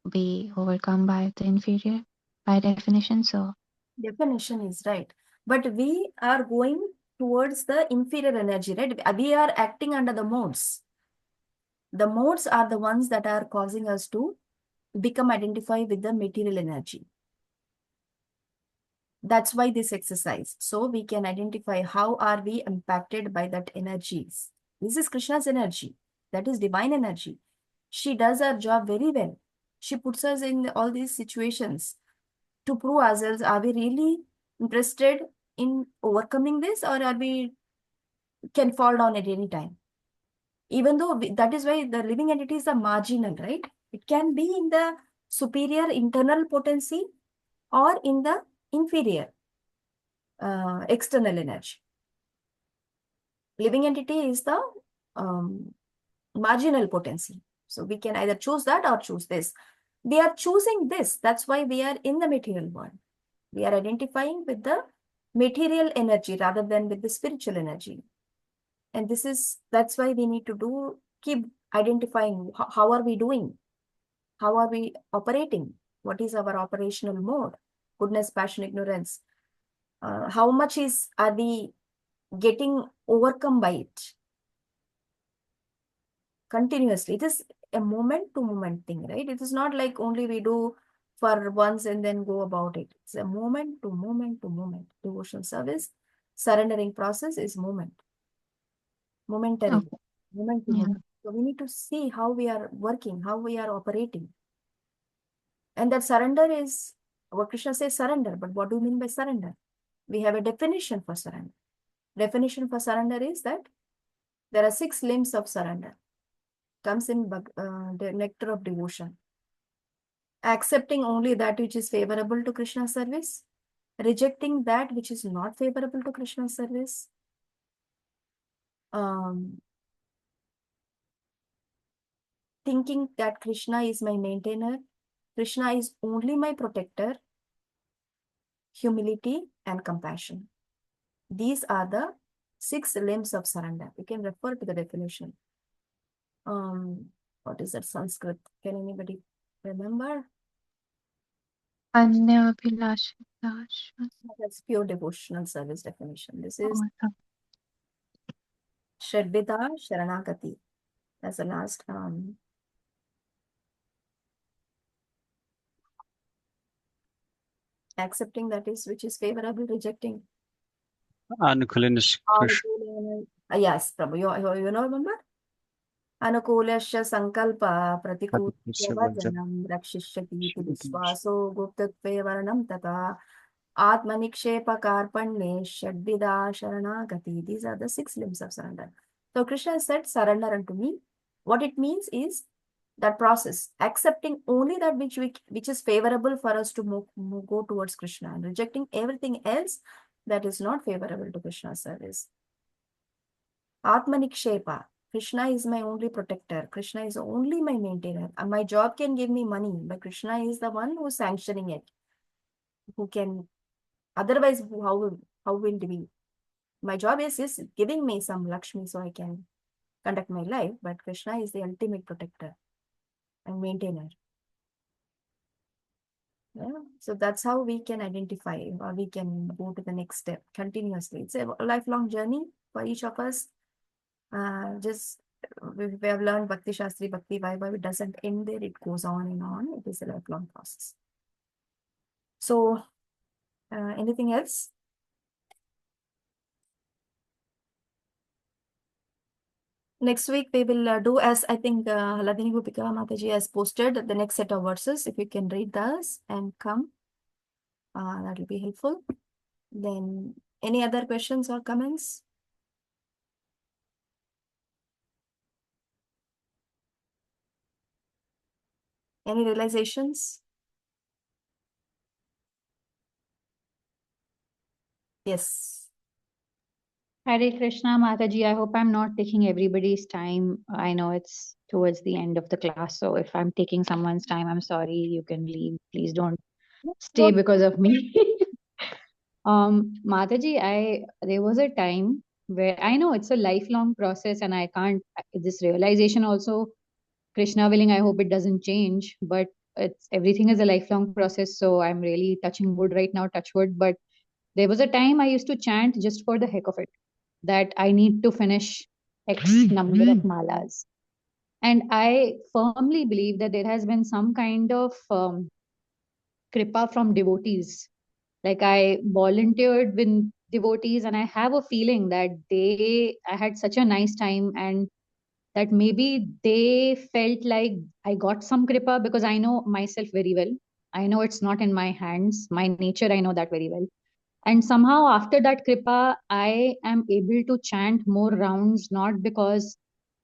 be overcome by the inferior by definition. So Definition is right. But we are going towards the inferior energy, right? We are acting under the modes. The modes are the ones that are causing us to become identified with the material energy. That's why this exercise. So we can identify how are we impacted by that energies. This is Krishna's energy. That is divine energy. She does her job very well. She puts us in all these situations to prove ourselves. Are we really interested in overcoming this, or are we can fall down at any time? Even though that is why the living entities are marginal, right? It can be in the superior internal potency or in the inferior external energy. Living entity is the marginal potency. So we can either choose that or choose this. We are choosing this. That's why we are in the material world. We are identifying with the material energy rather than with the spiritual energy. And that's why we need to keep identifying how are we doing? How are we operating? What is our operational mode? Goodness, passion, ignorance. How much are we getting overcome by it? Continuously. It is a moment to moment thing, right? It is not like only we do for once and then go about it. It's a moment to moment to moment. Devotional service, surrendering process is momentary, okay. moment to Yeah. moment. So we need to see how we are working, how we are operating. And that surrender is, what Krishna says surrender, but what do you mean by surrender? We have a definition for surrender. Definition for surrender is that there are 6 limbs of surrender. Comes in the nectar of devotion. Accepting only that which is favorable to Krishna's service, rejecting that which is not favorable to Krishna's service, thinking that Krishna is my maintainer, Krishna is only my protector, humility and compassion. These are the 6 limbs of surrender. You can refer to the definition. What is that Sanskrit? Can anybody remember? Anya Abhilasha. That's pure devotional service definition. This is Oh, Shradvita Sharanagati. That's the last accepting that is which is favorable, rejecting. Anukulinish Krish. Yes, Prabhu, you know, remember? Anukulasya sankalpa Pratisya Vajra. pratikulanam rakshishyati iti viswaso guptatve varanam tata atmanikshepa karpanne shadvida sharanagati. These are the 6 limbs of surrender. So Krishna said, surrender unto me. What it means is that process, accepting only that which is favorable for us to go towards Krishna, and rejecting everything else that is not favorable to Krishna's service. Atmanikshepa. Krishna is my only protector. Krishna is only my maintainer. And my job can give me money, but Krishna is the one who is sanctioning it. Who can, otherwise, how will it be? My job is giving me some Lakshmi so I can conduct my life, but Krishna is the ultimate protector. and maintainer. Yeah. So that's how we can identify, or we can go to the next step continuously. It's a lifelong journey for each of us. Just we have learned Bhakti Shastri, Bhakti Vaibhav. It doesn't end there. It goes on and on. It is a lifelong process. So, anything else? Next week we will do, as I think Ladini Gopika Mataji has posted, the next set of verses. If you can read those and come, that will be helpful. Then, any other questions or comments? Any realizations? Yes. Hare Krishna, Mataji. I hope I'm not taking everybody's time. I know it's towards the end of the class, so if I'm taking someone's time, I'm sorry. You can leave. Please don't stay because of me. Mataji, there was a time where I know it's a lifelong process, and I can't. This realization also, Krishna willing, I hope it doesn't change. But it's everything is a lifelong process, so I'm really touching wood right now, touch wood. But there was a time I used to chant just for the heck of it, that I need to finish X number of malas. And I firmly believe that there has been some kind of kripa from devotees. Like I volunteered with devotees, and I have a feeling that I had such a nice time, and that maybe they felt like I got some kripa, because I know myself very well. I know it's not in my hands. My nature, I know that very well. And somehow after that kripa, I am able to chant more rounds, not because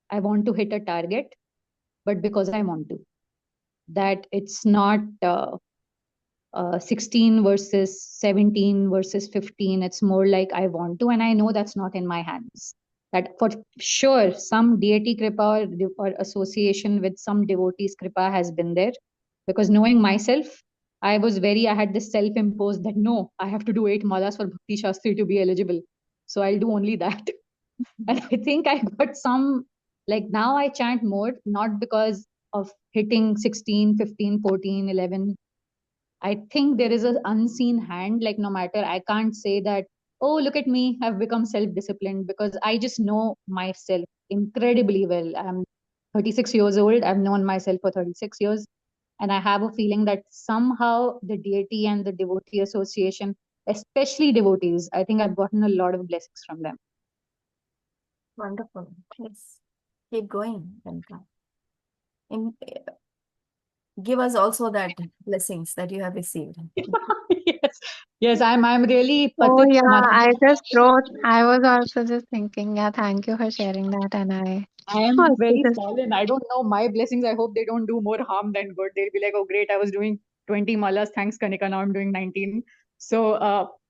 I want to hit a target, but because I want to. That it's not 16 versus 17 versus 15. It's more like I want to, and I know that's not in my hands. That for sure, some deity kripa or association with some devotees kripa has been there. Because knowing myself, I had this self-imposed that no, I have to do 8 malas for Bhakti Shastri to be eligible. So I'll do only that. And I think I got some, like now I chant more, not because of hitting 16, 15, 14, 11. I think there is an unseen hand, like no matter, I can't say that, oh, look at me, I've become self-disciplined, because I just know myself incredibly well. I'm 36 years old. I've known myself for 36 years. And I have a feeling that somehow the deity and the devotee association, especially devotees, I think I've gotten a lot of blessings from them. Wonderful. Yes. Keep going, Kanika. Give us also that blessings that you have received. Yes, I'm really Oh patit, yeah, I Mataji. just wrote. I was also just thinking. Yeah, thank you for sharing that, and I I am also very just fallen. I don't know my blessings. I hope they don't do more harm than good. They'll be like, oh, great, I was doing 20 malas. Thanks, Kanika. Now I'm doing 19. So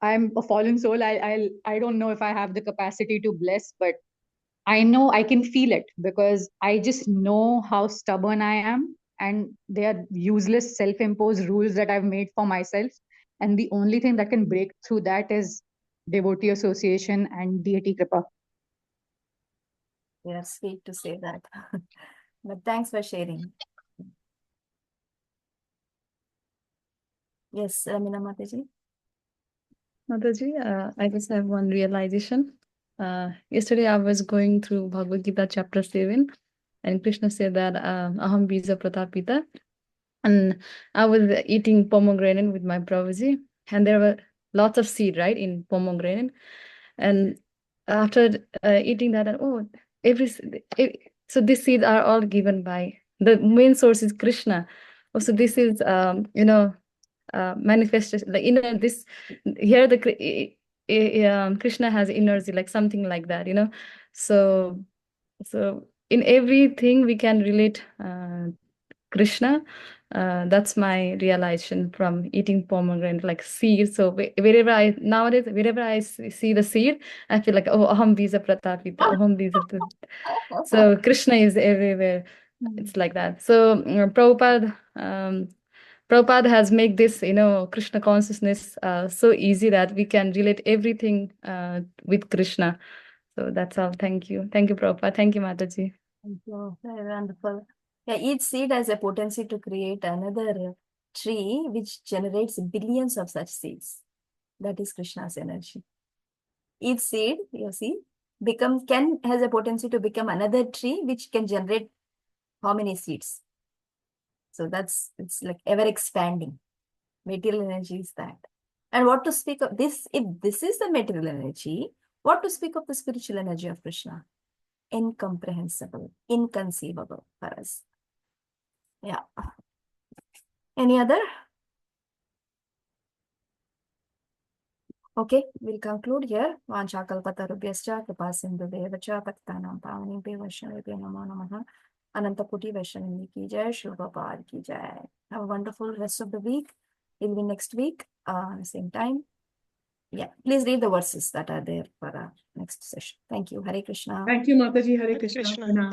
I'm a fallen soul. I don't know if I have the capacity to bless, but I know I can feel it, because I just know how stubborn I am. And they are useless self-imposed rules that I've made for myself. And the only thing that can break through that is devotee association and deity kripa. Yeah, sweet to say that. But thanks for sharing. Yes, Ramina Mataji. Mataji, I just have one realization. Yesterday I was going through Bhagavad Gita chapter 7, and Krishna said that Aham Bija Pratapita. And I was eating pomegranate with my Prabhuji, and there were lots of seed, right, in pomegranate. And after eating that, so these seeds are all given by the main source is Krishna. Also, this is manifestation, like inner this here Krishna has energy, like something like that, So in everything we can relate Krishna. That's my realization from eating pomegranate, like seed. So wherever I see the seed, I feel like, oh, aham bija pratapita, aham bija. So Krishna is everywhere. It's like that. So Prabhupada has made this, Krishna consciousness so easy that we can relate everything with Krishna. So that's all. Thank you. Thank you, Prabhupada. Thank you, Mataji. Thank you. Very wonderful. Yeah, each seed has a potency to create another tree which generates billions of such seeds. That is Krishna's energy. Each seed, you see, has a potency to become another tree which can generate how many seeds. So it's like ever expanding. Material energy is that. And what to speak of this, if this is the material energy, what to speak of the spiritual energy of Krishna? Incomprehensible, inconceivable for us. Yeah. Any other? Okay, we'll conclude here. Vanchakalpatarubhyascha kripasindhubheva patitanam pavanebhyo vaishnavebhyo namo namaha. Anantakoti Vaishnavi ki jai, Shri Prabhupada ki jai. Have a wonderful rest of the week. We'll be next week, same time. Yeah, please read the verses that are there for our next session. Thank you. Hare Krishna. Thank you, Mataji. Hare Hare Krishna. Krishna. Pranam.